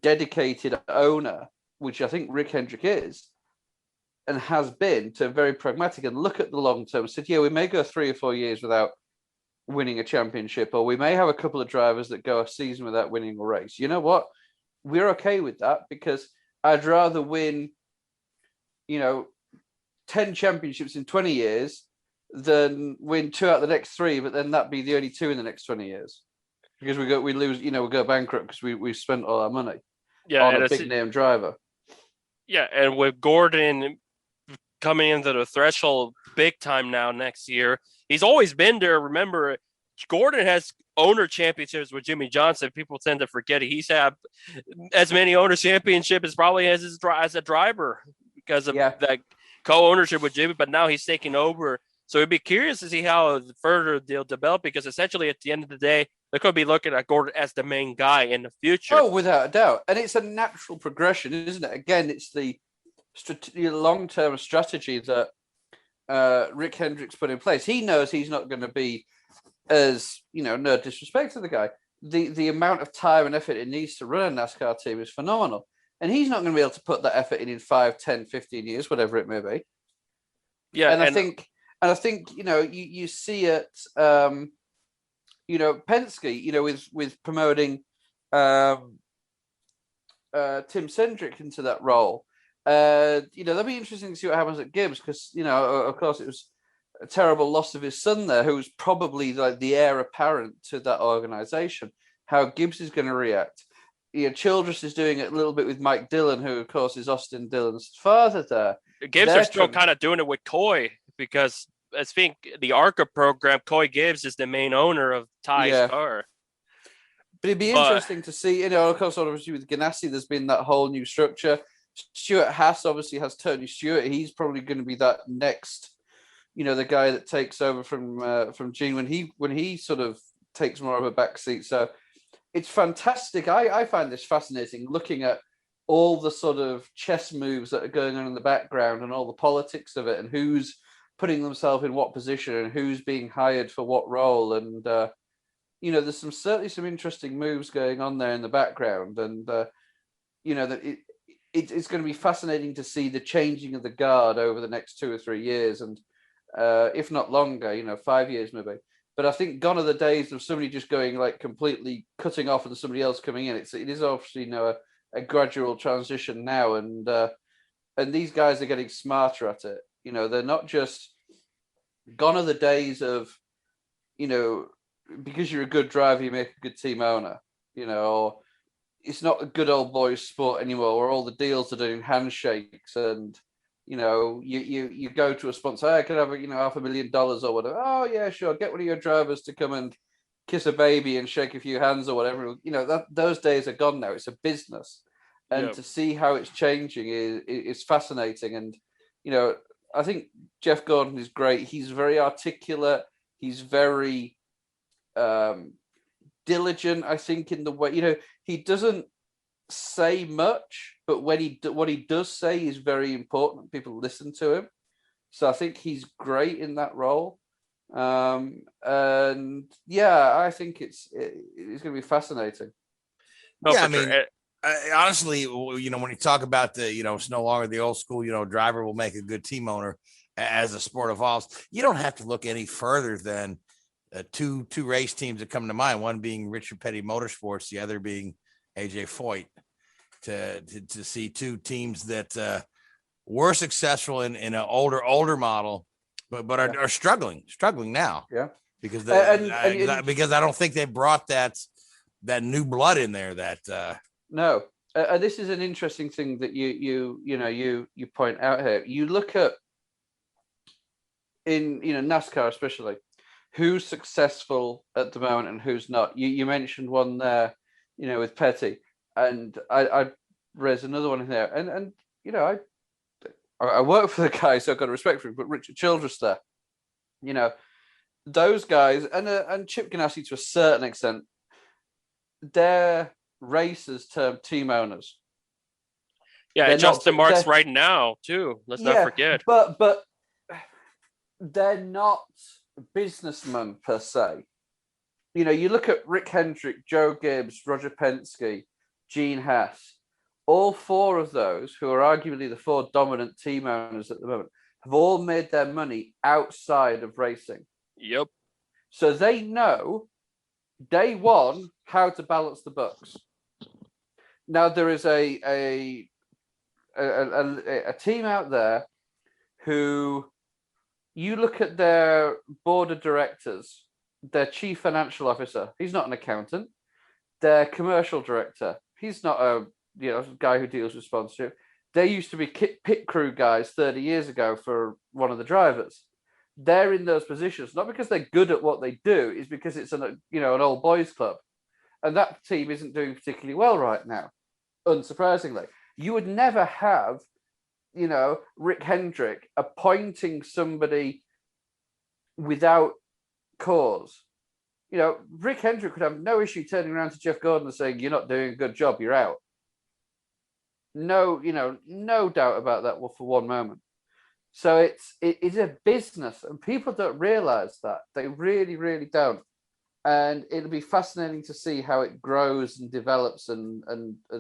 Speaker 6: dedicated owner, which I think Rick Hendrick is and has been, to very pragmatic and look at the long term. Said, we may go 3 or 4 years without winning a championship, or we may have a couple of drivers that go a season without winning a race. You know what? We're okay with that, because I'd rather win, 10 championships in 20 years than win 2 out of the next 3, but then that be the only 2 in the next 20 years, because we go bankrupt because we've spent all our money. on a big name driver.
Speaker 7: Yeah, and with Gordon coming into the threshold big time now next year, he's always been there. Remember, Gordon has owner championships with Jimmy Johnson. People tend to forget it. He's had as many owner championships as probably as a driver because of that co-ownership with Jimmy, but now he's taking over. So it'd be curious to see how further they'll develop, because essentially at the end of the day, they're going to be looking at Gordon as the main guy in the future.
Speaker 6: Oh, without a doubt. And it's a natural progression, isn't it? Again, it's the long-term strategy that Rick Hendrick's put in place. He knows he's not going to be as, no disrespect to the guy. The amount of time and effort it needs to run a NASCAR team is phenomenal. And he's not going to be able to put that effort in 5, 10, 15 years, whatever it may be.
Speaker 7: Yeah.
Speaker 6: And I think, you see it, Penske, with promoting Tim Cindric into that role. That'll be interesting to see what happens at Gibbs, because, of course, it was a terrible loss of his son there, who was probably like the heir apparent to that organization. How Gibbs is going to react. Childress is doing it a little bit with Mike Dillon, who, of course, is Austin Dillon's father there.
Speaker 7: Gibbs are still kind of doing it with Coy, because I think the ARCA program, Coy Gibbs is the main owner of Ty's car.
Speaker 6: But it'd be interesting to see, of course, obviously with Ganassi, there's been that whole new structure. Stuart Haas obviously has Tony Stewart. He's probably going to be that next, the guy that takes over from Gene when he sort of takes more of a backseat. So it's fantastic. I find this fascinating, looking at all the sort of chess moves that are going on in the background and all the politics of it, and who's putting themselves in what position and who's being hired for what role. And, there's certainly some interesting moves going on there in the background. And, that it's going to be fascinating to see the changing of the guard over the next 2 or 3 years. And if not longer, 5 years maybe. But I think gone are the days of somebody just going like completely cutting off and somebody else coming in. It is obviously a gradual transition now, and these guys are getting smarter at it. They're not just gone are the days of, because you're a good driver, you make a good team owner. Or it's not a good old boys sport anymore, where all the deals are doing handshakes and. You go to a sponsor, I could have $500,000 or whatever. Oh yeah, sure. Get one of your drivers to come and kiss a baby and shake a few hands or whatever. Those days are gone now. It's a business, and to see how it's changing is fascinating. And I think Jeff Gordon is great. He's very articulate. He's very diligent. I think in the way he doesn't say much, but what he does say is very important. People listen to him, so I think he's great in that role. And I think it's going to be fascinating.
Speaker 5: Honestly, when you talk about it's no longer the old school, driver will make a good team owner as the sport evolves. You don't have to look any further than two race teams that come to mind. One being Richard Petty Motorsports, the other being AJ Foyt, to see two teams that were successful in an older model, but are struggling now. Yeah, because because I don't think they brought that new blood in there.
Speaker 6: No, this is an interesting thing that you point out here. You look at in NASCAR especially, who's successful at the moment and who's not. You mentioned one there, with Petty, and I raised another one in there, and I work for the guy, so I've got respect for him. But Richard Childress there, those guys, and Chip Ganassi to a certain extent, they're racers turned team owners.
Speaker 7: Yeah, and Justin Marks right now too. Let's not forget.
Speaker 6: But they're not businessmen per se. You look at Rick Hendrick, Joe Gibbs, Roger Penske, Gene Haas. All four of those, who are arguably the four dominant team owners at the moment, have all made their money outside of racing.
Speaker 7: Yep.
Speaker 6: So they know day one how to balance the books. Now there is a team out there who, you look at their board of directors, their chief financial officer, he's not an accountant. Their commercial director, he's not a guy who deals with sponsorship. They used to be pit crew guys 30 years ago for one of the drivers. They're in those positions not because they're good at what they do, it's because it's an old boys club, and that team isn't doing particularly well right now. Unsurprisingly, you would never have, Rick Hendrick appointing somebody without cause. Rick Hendrick would have no issue turning around to Jeff Gordon and saying, "You're not doing a good job. You're out." No, no doubt about that for one moment. So it is a business, and people don't realize that. They really, really don't. And it'll be fascinating to see how it grows and develops and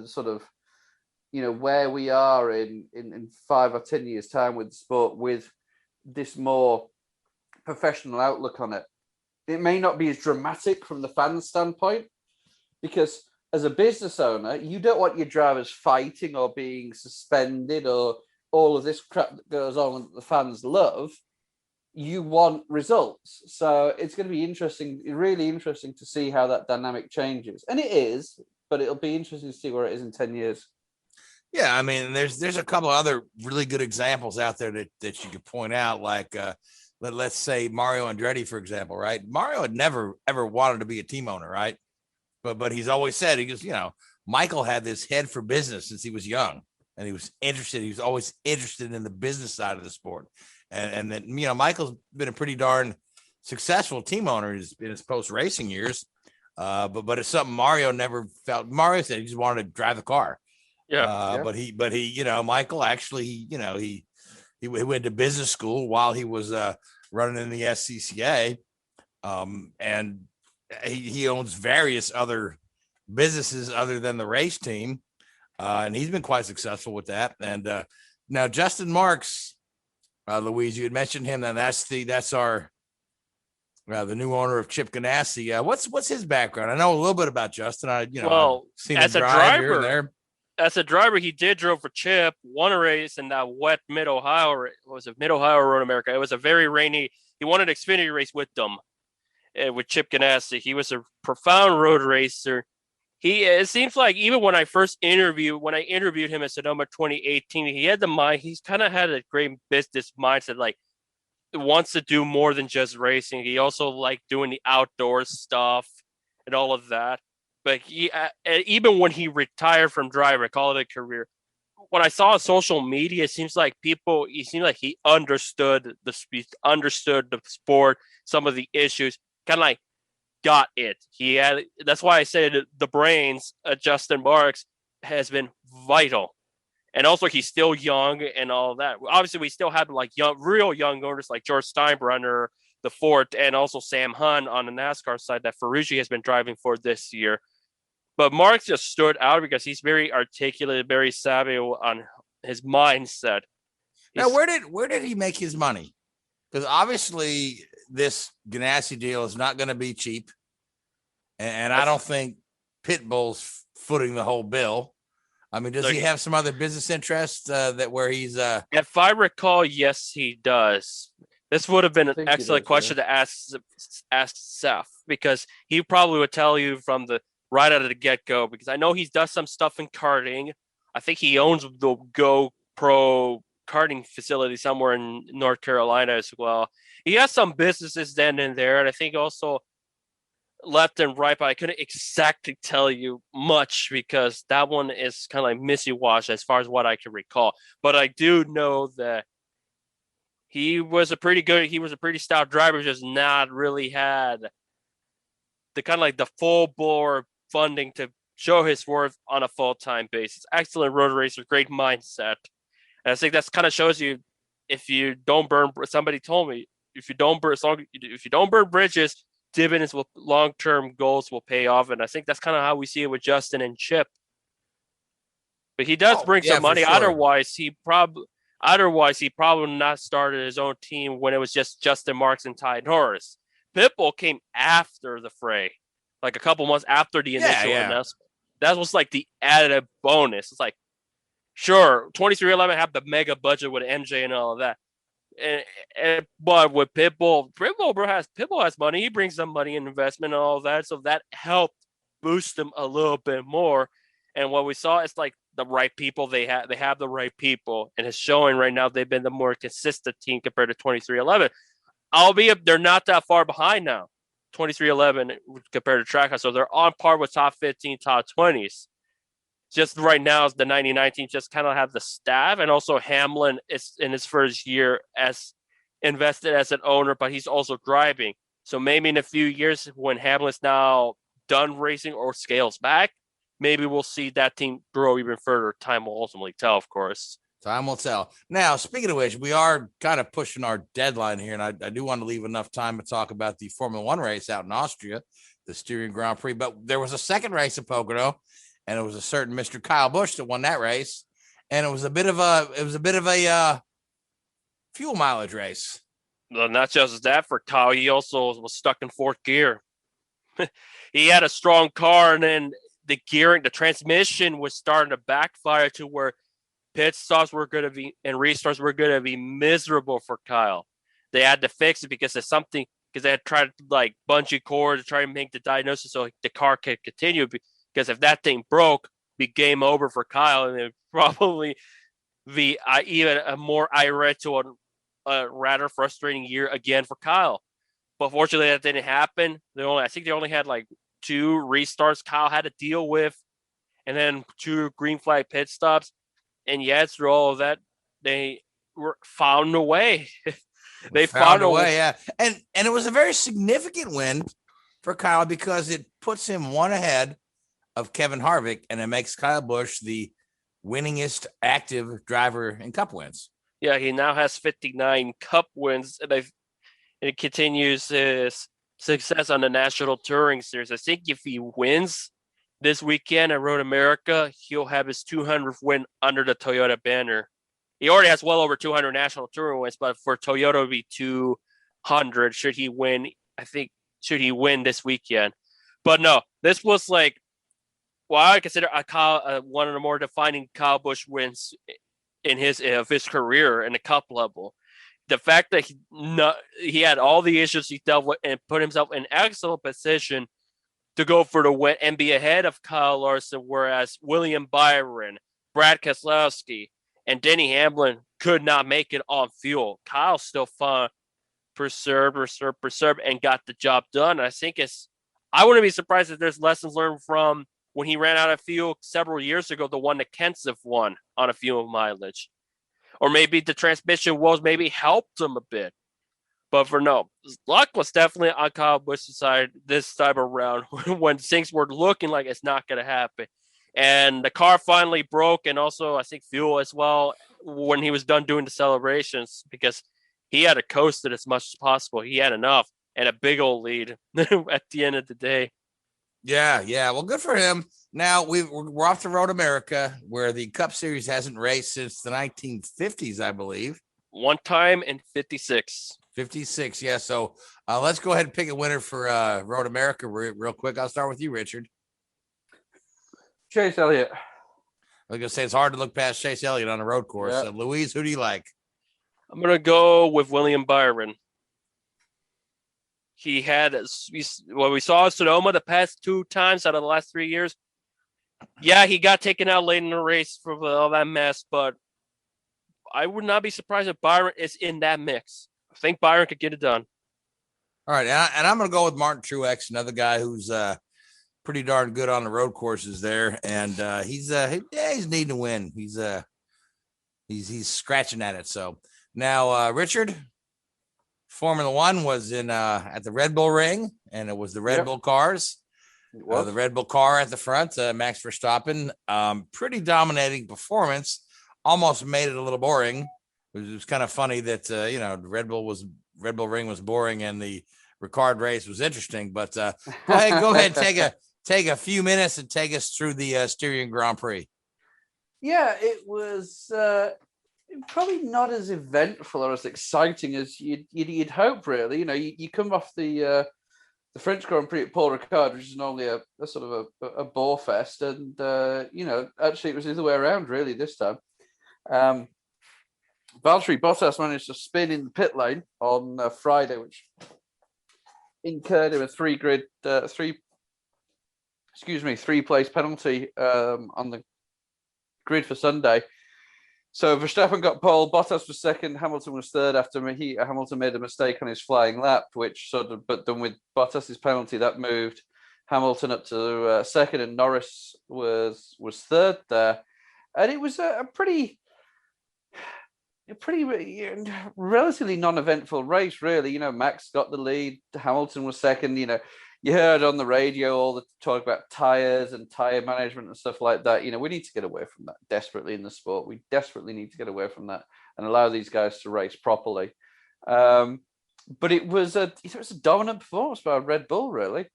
Speaker 6: sort of, where we are in 5 or 10 years' time with the sport, with this more professional outlook on it. It may not be as dramatic from the fan standpoint, because as a business owner, you don't want your drivers fighting or being suspended or all of this crap that goes on that the fans love. You want results. So it's going to be interesting, really interesting to see how that dynamic changes. And it is, but it'll be interesting to see where it is in 10 years.
Speaker 5: Yeah, I mean, there's a couple other really good examples out there that you could point out, like let's say Mario Andretti, for example, right? Mario had never ever wanted to be a team owner, right? But he's always said, he goes, Michael had this head for business since he was young, and he was interested. He was always interested in the business side of the sport, and then Michael's been a pretty darn successful team owner in his post racing years. But it's something Mario never felt. Mario said he just wanted to drive the car.
Speaker 7: Yeah.
Speaker 5: But he, Michael actually, he went to business school while he was running in the SCCA, and he owns various other businesses other than the race team, and he's been quite successful with that. And now Justin Marks, Louise, you had mentioned him, and that's our the new owner of Chip Ganassi. What's his background? I know a little bit about Justin. I've seen him drive here and there.
Speaker 7: As a driver, he drove for Chip, won a race in that wet Mid-Ohio. Was it Mid-Ohio or Road America? It was a very rainy. He won an Xfinity race with them, with Chip Ganassi. He was a profound road racer. It seems like even when I interviewed him at Sonoma 2018, he had the mind. He's kind of had a great business mindset, like wants to do more than just racing. He also liked doing the outdoor stuff and all of that. But even when he retired from driving, call it a career, when I saw on social media, it seemed like he understood the speed, understood the sport, some of the issues, kind of like got it. That's why I said the brains of Justin Marks has been vital. And also he's still young and all that. Obviously, we still have like real young owners like George Steinbrenner, the Fort, and also Sam Hunt on the NASCAR side that Ferrucci has been driving for this year. But Marks just stood out because he's very articulate, very savvy on his mindset.
Speaker 5: Now, where did he make his money? Because obviously this Ganassi deal is not going to be cheap, and I don't think Pitbull's footing the whole bill. I mean, does he have some other business interests that where he's?
Speaker 7: If I recall, yes, he does. This would have been an excellent question to ask Seth, because he probably would tell you from the right out of the get-go, because I know he's done some stuff in karting. I think he owns the GoPro karting facility somewhere in North Carolina as well. He has some businesses then and there, and I think also left and right, but I couldn't exactly tell you much because that one is kind of like missy-wash as far as what I can recall. But I do know that he was a pretty stout driver, just not really had the kind of like the full bore funding to show his worth on a full-time basis. Excellent road racer, great mindset. And I think that's kind of shows you if you don't burn, somebody told me, if you don't burn bridges, dividends will, long-term goals will pay off. And I think that's kind of how we see it with Justin and Chip. But he does bring some money. Sure. Otherwise, he probably not started his own team when it was just Justin Marks and Ty Norris. Pitbull came after the fray, like a couple months after the initial announcement. That was like the added bonus. It's like, sure, 23XI have the mega budget with MJ and all of that. But with Pitbull has money. He brings some money and investment and all of that. So that helped boost him a little bit more. And what we saw is like the right people. They have the right people, and it's showing right now. They've been the more consistent team compared to 2311. Albeit they're not that far behind now. 2311 compared to Trackhouse, so they're on par with top 15, top 20s. Just right now, the 1919 just kind of have the staff, and also Hamlin is in his first year as invested as an owner, but he's also driving. So maybe in a few years, when Hamlin's now done racing or scales back, maybe we'll see that team grow even further. Time will ultimately tell, of course.
Speaker 5: Time will tell. Now, speaking of which, we are kind of pushing our deadline here, and I do want to leave enough time to talk about the Formula One race out in Austria, the Styrian Grand Prix. But there was a second race in Pocono, and it was a certain Mr. Kyle Busch that won that race, and it was a bit of a fuel mileage race.
Speaker 7: Well, not just that for Kyle, he also was stuck in fourth gear. He had a strong car, and then the transmission was starting to backfire to where pit stops were going to be and restarts were going to be miserable for Kyle. They had to fix it because they had tried to like bungee cord to try and make the diagnosis so the car could continue. Because if that thing broke, it'd be game over for Kyle, and it'd probably be even a more irate to a rather frustrating year again for Kyle. But fortunately, that didn't happen. I think they only had like 2 restarts Kyle had to deal with, and then 2 green flag pit stops. And yet, through all of that, they found a way. They found a way,
Speaker 5: yeah. And it was a very significant win for Kyle because it puts him one ahead of Kevin Harvick, and it makes Kyle Busch the winningest active driver in Cup wins.
Speaker 7: Yeah, he now has 59 Cup wins, and it continues his success on the National Touring Series. I think if he wins this weekend at Road America, he'll have his 200th win under the Toyota banner. He already has well over 200 National Touring wins, but for Toyota, it would be 200 should he win. I think should he win this weekend. But no, this was like, well, I consider one of the more defining Kyle Busch wins in his career in the Cup level. The fact that he had all the issues he dealt with and put himself in excellent position to go for the win and be ahead of Kyle Larson, whereas William Byron, Brad Keselowski, and Denny Hamlin could not make it on fuel. Kyle still preserved, and got the job done. I think I wouldn't be surprised if there's lessons learned from when he ran out of fuel several years ago, the one that Kenseth won on a fuel mileage. Or maybe the transmission woes maybe helped him a bit. But for no, luck was definitely on Kyle Busch's side this time around when things were looking like it's not going to happen. And the car finally broke, and also I think fuel as well when he was done doing the celebrations, because he had to coast it as much as possible. He had enough and a big old lead at the end of the day.
Speaker 5: Yeah. Well, good for him. Now we're off to Road America, where the Cup Series hasn't raced since the 1950s, I believe.
Speaker 7: One time in 56.
Speaker 5: 56, yeah. So let's go ahead and pick a winner for Road America real quick. I'll start with you, Richard.
Speaker 6: Chase Elliott.
Speaker 5: I was going to say it's hard to look past Chase Elliott on a road course.
Speaker 6: Yeah.
Speaker 5: Louise, who do you like?
Speaker 7: I'm going to go with William Byron. He had, we saw in Sonoma the past 2 times out of the last 3 years. Yeah, he got taken out late in the race for all that mess, but I would not be surprised if Byron is in that mix. I think Byron could get it done.
Speaker 5: All right, and I'm going to go with Martin Truex, another guy who's pretty darn good on the road courses there, and he's needing to win. He's scratching at it. So now, Richard, Formula One was in at the Red Bull Ring, and it was the Red Bull cars. The Red Bull car at the front, Max Verstappen, pretty dominating performance. Almost made it a little boring. It was kind of funny that the Red Bull Ring was boring and the Ricard race was interesting. But go ahead, take a few minutes and take us through the Styrian Grand Prix.
Speaker 6: Yeah, it was probably not as eventful or as exciting as you'd hope. Really, you come off the French Grand Prix at Paul Ricard, which is normally a sort of a bore fest, and actually it was the other way around really this time. Valtteri Bottas managed to spin in the pit lane on Friday, which incurred him a three three-place penalty on the grid for Sunday. So Verstappen got pole, Bottas was second, Hamilton was third after Hamilton made a mistake on his flying lap, but then with Bottas's penalty, that moved Hamilton up to second, and Norris was third there. And it was a pretty relatively non-eventful race, really. Max got the lead, Hamilton was second. You heard on the radio all the talk about tires and tire management and stuff like that. We need to get away from that desperately in the sport. We desperately need to get away from that and allow these guys to race properly. But it was a dominant performance by Red Bull, really.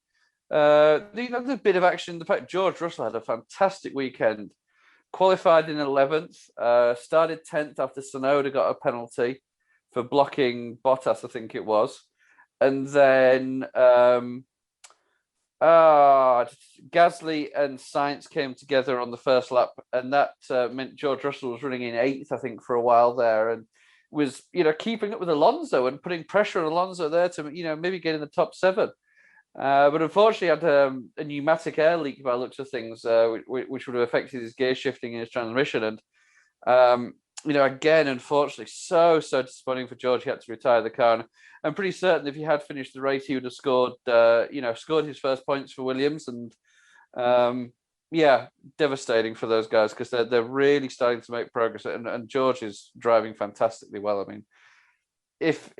Speaker 6: The bit of action. The fact George Russell had a fantastic weekend. Qualified in 11th, started 10th after Tsunoda got a penalty for blocking Bottas, I think it was. And then Gasly and Sainz came together on the first lap, and that meant George Russell was running in 8th, I think, for a while there, and was keeping up with Alonso and putting pressure on Alonso there to maybe get in the top 7. But unfortunately, had a pneumatic air leak by the looks of things, which would have affected his gear shifting and his transmission. And again, unfortunately, so disappointing for George. He had to retire the car. And I'm pretty certain if he had finished the race, he would have scored his first points for Williams. And devastating for those guys because they're really starting to make progress. And George is driving fantastically well. I mean, if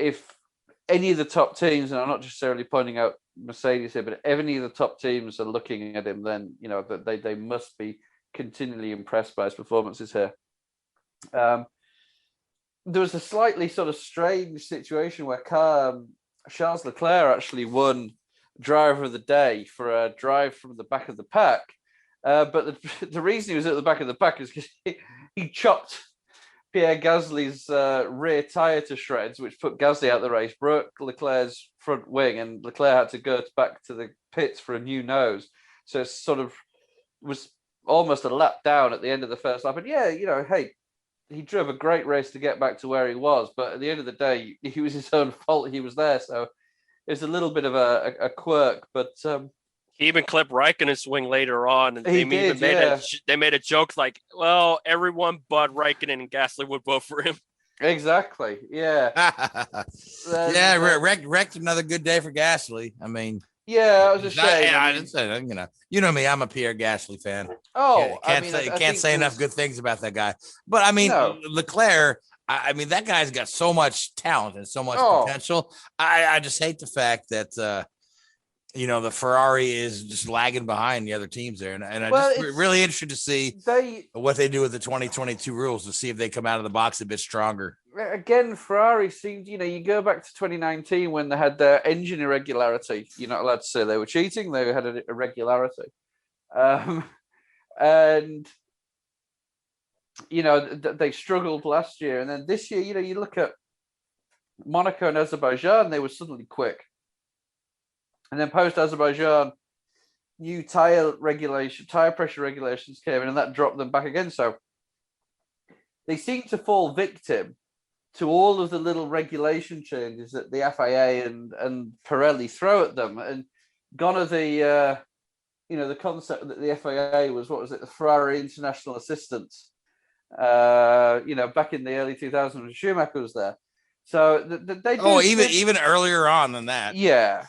Speaker 6: any of the top teams, and I'm not necessarily pointing out Mercedes here, but if any of the top teams are looking at him, then they must be continually impressed by his performances here. There was a slightly sort of strange situation where Charles Leclerc actually won Driver of the Day for a drive from the back of the pack, but the reason he was at the back of the pack is because he chopped Pierre Gasly's rear tyre to shreds, which put Gasly out of the race, broke Leclerc's front wing, and Leclerc had to go back to the pits for a new nose. So it sort of was almost a lap down at the end of the first lap. And hey, he drove a great race to get back to where he was, but at the end of the day, it was his own fault he was there. So it's a little bit of a quirk, but
Speaker 7: he even clipped Raikkonen's swing later on, and they made a joke like, "Well, everyone but Raikkonen and Gasly would vote for him."
Speaker 6: Exactly. Yeah.
Speaker 5: Wrecked another good day for Gasly. I mean,
Speaker 6: yeah, I was just saying.
Speaker 5: I didn't say, you know me. I'm a Pierre Gasly fan.
Speaker 6: Oh,
Speaker 5: can't say enough good things about that guy. But I mean, Leclerc. I mean, that guy's got so much talent and so much potential. I just hate the fact that the Ferrari is just lagging behind the other teams there. And I'm just really interested to see what they do with the 2022 rules to see if they come out of the box a bit stronger.
Speaker 6: Again, Ferrari seemed, you go back to 2019 when they had their engine irregularity. You're not allowed to say they were cheating. They had an irregularity. And, they struggled last year. And then this year, you look at Monaco and Azerbaijan, they were suddenly quick. And then post-Azerbaijan, new tire pressure regulations came in, and that dropped them back again. So they seem to fall victim to all of the little regulation changes that the FIA and Pirelli throw at them. And gone are the concept that the FIA was, the Ferrari International Assistance, back in the early 2000s when Schumacher was there. So they
Speaker 5: even earlier on than that.
Speaker 6: Yeah.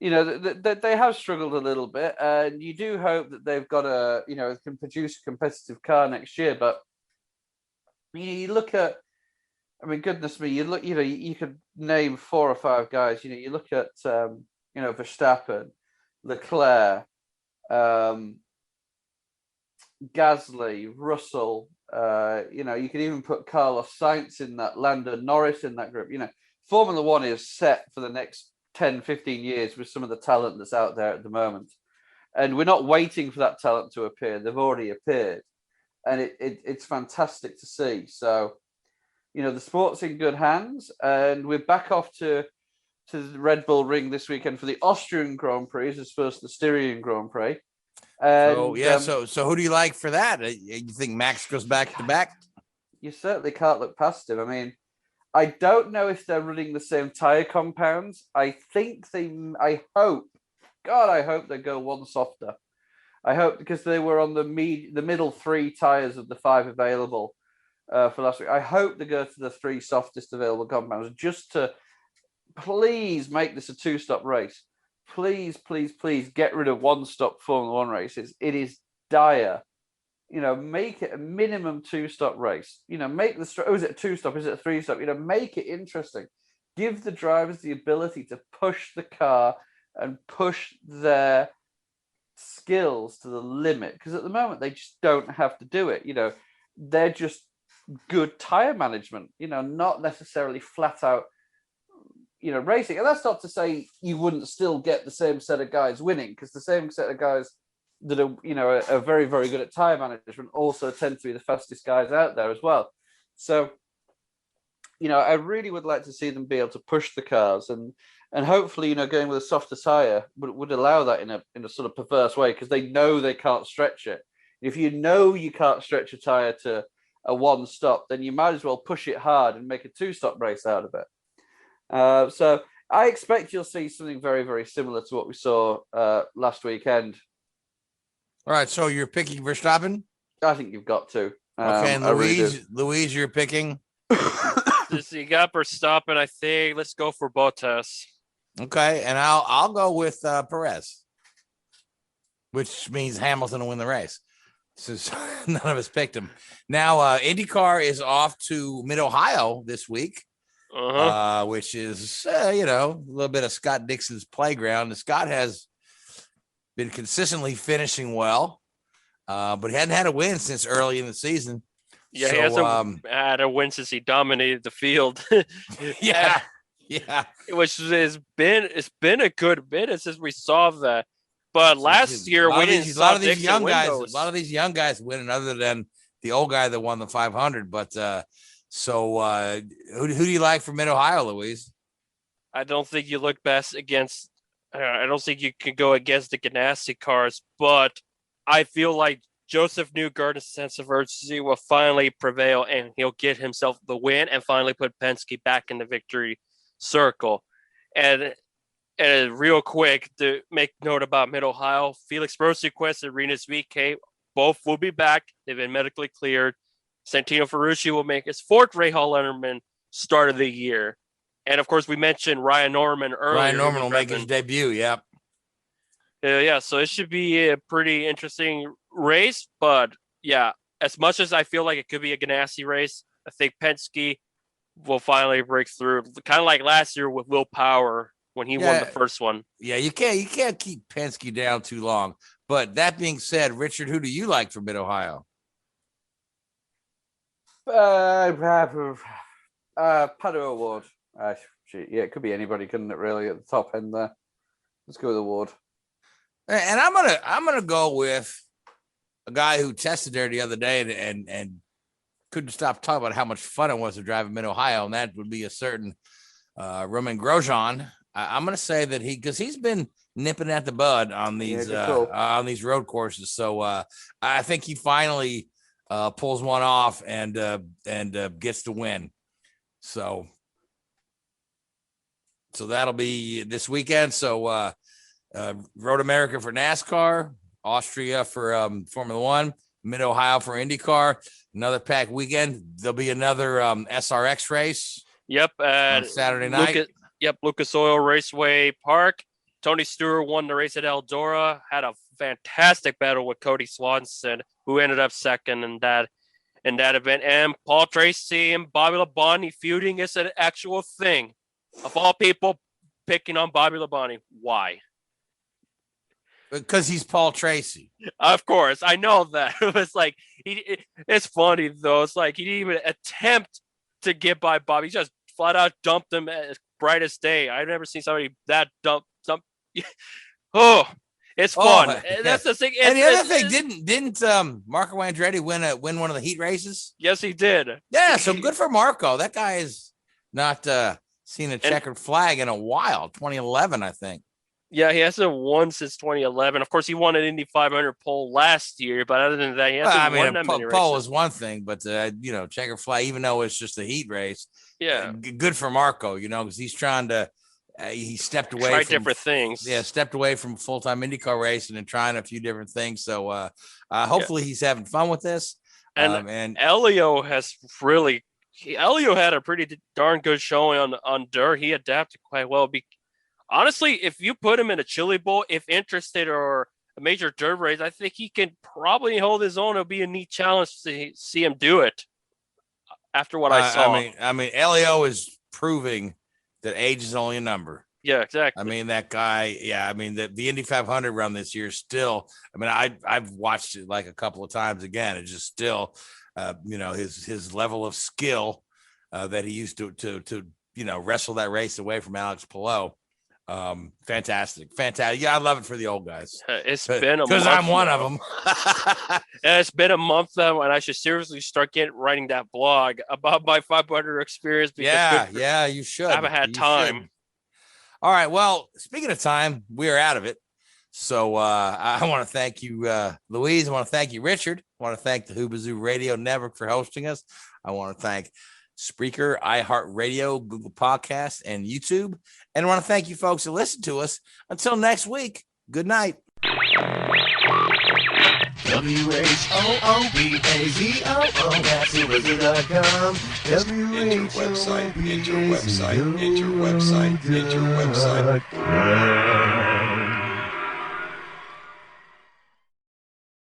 Speaker 6: They have struggled a little bit, and you do hope that they've got can produce a competitive car next year. But you look at, I mean, goodness me, you could name 4 or 5 guys. You look at, Verstappen, Leclerc, Gasly, Russell. You can even put Carlos Sainz in that, Lando Norris in that group. Formula One is set for the next 10, 15 years with some of the talent that's out there at the moment. And we're not waiting for that talent to appear. They've already appeared. And it's fantastic to see. So, the sport's in good hands. And we're back off to the Red Bull Ring this weekend for the Austrian Grand Prix as opposed to the Styrian Grand Prix. And,
Speaker 5: so who do you like for that? You think Max goes back to back?
Speaker 6: You certainly can't look past him. I mean, I don't know if they're running the same tire compounds. I hope they go one softer. I hope, because they were on the middle 3 tires of the 5 available for last week. I hope they go to the 3 softest available compounds just to please make this a 2-stop race. Please, please, please get rid of 1-stop Formula 1 races. It is dire. Make it a minimum 2-stop race. Make the is it a 2-stop? Is it a 3-stop? Make it interesting. Give the drivers the ability to push the car and push their skills to the limit. Because at the moment, they just don't have to do it. They're just good tire management, not necessarily flat out, racing. And that's not to say you wouldn't still get the same set of guys winning, because the same set of guys that are very, very good at tire management also tend to be the fastest guys out there as well. So, I really would like to see them be able to push the cars, and hopefully, going with a softer tire would allow that in a sort of perverse way, because they know they can't stretch it. If you know you can't stretch a tire to a 1-stop, then you might as well push it hard and make a 2-stop race out of it. So I expect you'll see something very, very similar to what we saw last weekend.
Speaker 5: All right, so you're picking Verstappen?
Speaker 6: I think you've got to.
Speaker 5: Okay, and Louise, you're picking?
Speaker 7: You got Verstappen, I think. Let's go for Bottas.
Speaker 5: Okay, and I'll go with Perez, which means Hamilton will win the race. Since none of us picked him. Now, IndyCar is off to Mid-Ohio this week, which is, a little bit of Scott Dixon's playground. And Scott has been consistently finishing well, but he hadn't had a win since early in the season.
Speaker 7: Yeah, so, he hasn't had a win since he dominated the field.
Speaker 5: Yeah.
Speaker 7: Which it's been a good bit since we saw that. But last year we didn't see a lot of these young guys. A lot of these young guys winning, other than the old guy that won the 500. But who do you like for Mid-Ohio, Louise? I don't think you look best against. I don't think you can go against the Ganassi cars, but I feel like Joseph Newgarden's sense of urgency will finally prevail, and he'll get himself the win and finally put Penske back in the victory circle. And real quick, to make note about Mid-Ohio, Felix Rosenqvist and Rinus VeeKay both will be back. They've been medically cleared. Santino Ferrucci will make his 4th Rahal Letterman start of the year. And, of course, we mentioned Ryan Norman earlier.
Speaker 5: Ryan Norman will make his debut, yep.
Speaker 7: Yeah, so it should be a pretty interesting race. But, yeah, as much as I feel like it could be a Ganassi race, I think Penske will finally break through. Kind of like last year with Will Power when he won the first one.
Speaker 5: Yeah, you can't keep Penske down too long. But that being said, Richard, who do you like for Mid-Ohio?
Speaker 6: Pato Award. It could be anybody, couldn't it? Really, at the top end there. Let's go with Award.
Speaker 5: And I'm gonna go with a guy who tested there the other day and couldn't stop talking about how much fun it was to drive in Mid-Ohio, and that would be a certain Romain Grosjean. I'm gonna say that because he's been nipping at the bud on these road courses, so I think he finally pulls one off and gets the win. So that'll be this weekend. So Road America for NASCAR, Austria for Formula One, Mid-Ohio for IndyCar. Another packed weekend. There'll be another SRX race.
Speaker 7: Yep,
Speaker 5: on Saturday night.
Speaker 7: Lucas Oil Raceway Park. Tony Stewart won the race at Eldora. Had a fantastic battle with Cody Swanson, who ended up second in that event. And Paul Tracy and Bobby Labonte feuding is an actual thing. Of all people, picking on Bobby Labonte. Why?
Speaker 5: Because he's Paul Tracy.
Speaker 7: Of course, I know that. It's like it's funny though. It's like he didn't even attempt to get by Bobby. He just flat out dumped him at his brightest day. I've never seen somebody that dump. Oh, it's fun.
Speaker 5: Yeah.
Speaker 7: That's the thing.
Speaker 5: And the other thing, didn't Marco Andretti win one of the heat races?
Speaker 7: Yes, he did.
Speaker 5: Yeah, so good for Marco. That guy is not seen a checkered flag in a while. 2011, I think.
Speaker 7: Yeah, he hasn't won since 2011. Of course, he won an Indy 500 pole last year, but other than that, he hasn't won that many races.
Speaker 5: Pole is one thing, but checkered flag, even though it's just a heat race.
Speaker 7: Yeah,
Speaker 5: good for Marco, because he's trying to he stepped away
Speaker 7: Try
Speaker 5: from
Speaker 7: different things.
Speaker 5: Yeah, stepped away from full-time IndyCar racing and trying a few different things. So hopefully he's having fun with this.
Speaker 7: And Elio has really Elio had a pretty darn good showing on dirt. He adapted quite well. Honestly, if you put him in a Chili Bowl, if interested, or a major dirt race, I think he can probably hold his own. It'll be a neat challenge to see him do it. After what I saw,
Speaker 5: I mean, Elio is proving that age is only a number.
Speaker 7: Yeah, exactly.
Speaker 5: I mean, that guy. Yeah, I mean, the Indy 500 run this year still. I mean, I've watched it like a couple of times again. It's just still, his level of skill that he used to wrestle that race away from Alex Palou. Fantastic. Yeah, I love it for the old guys.
Speaker 7: It's been a
Speaker 5: because I'm one of them.
Speaker 7: And it's been a month now, and I should seriously start writing that blog about my 500 experience.
Speaker 5: Yeah, you should.
Speaker 7: I haven't had time.
Speaker 5: All right. Well, speaking of time, we are out of it. So I want to thank you, Louise. I want to thank you, Richard. I want to thank the Hoobazoo Radio Network for hosting us. I want to thank Spreaker, iHeartRadio, Google Podcasts, and YouTube. And I want to thank you folks that listen to us. Until next week, good night.
Speaker 1: WHOOBAZOO, that's Hoobazoo.com.
Speaker 8: Enter website.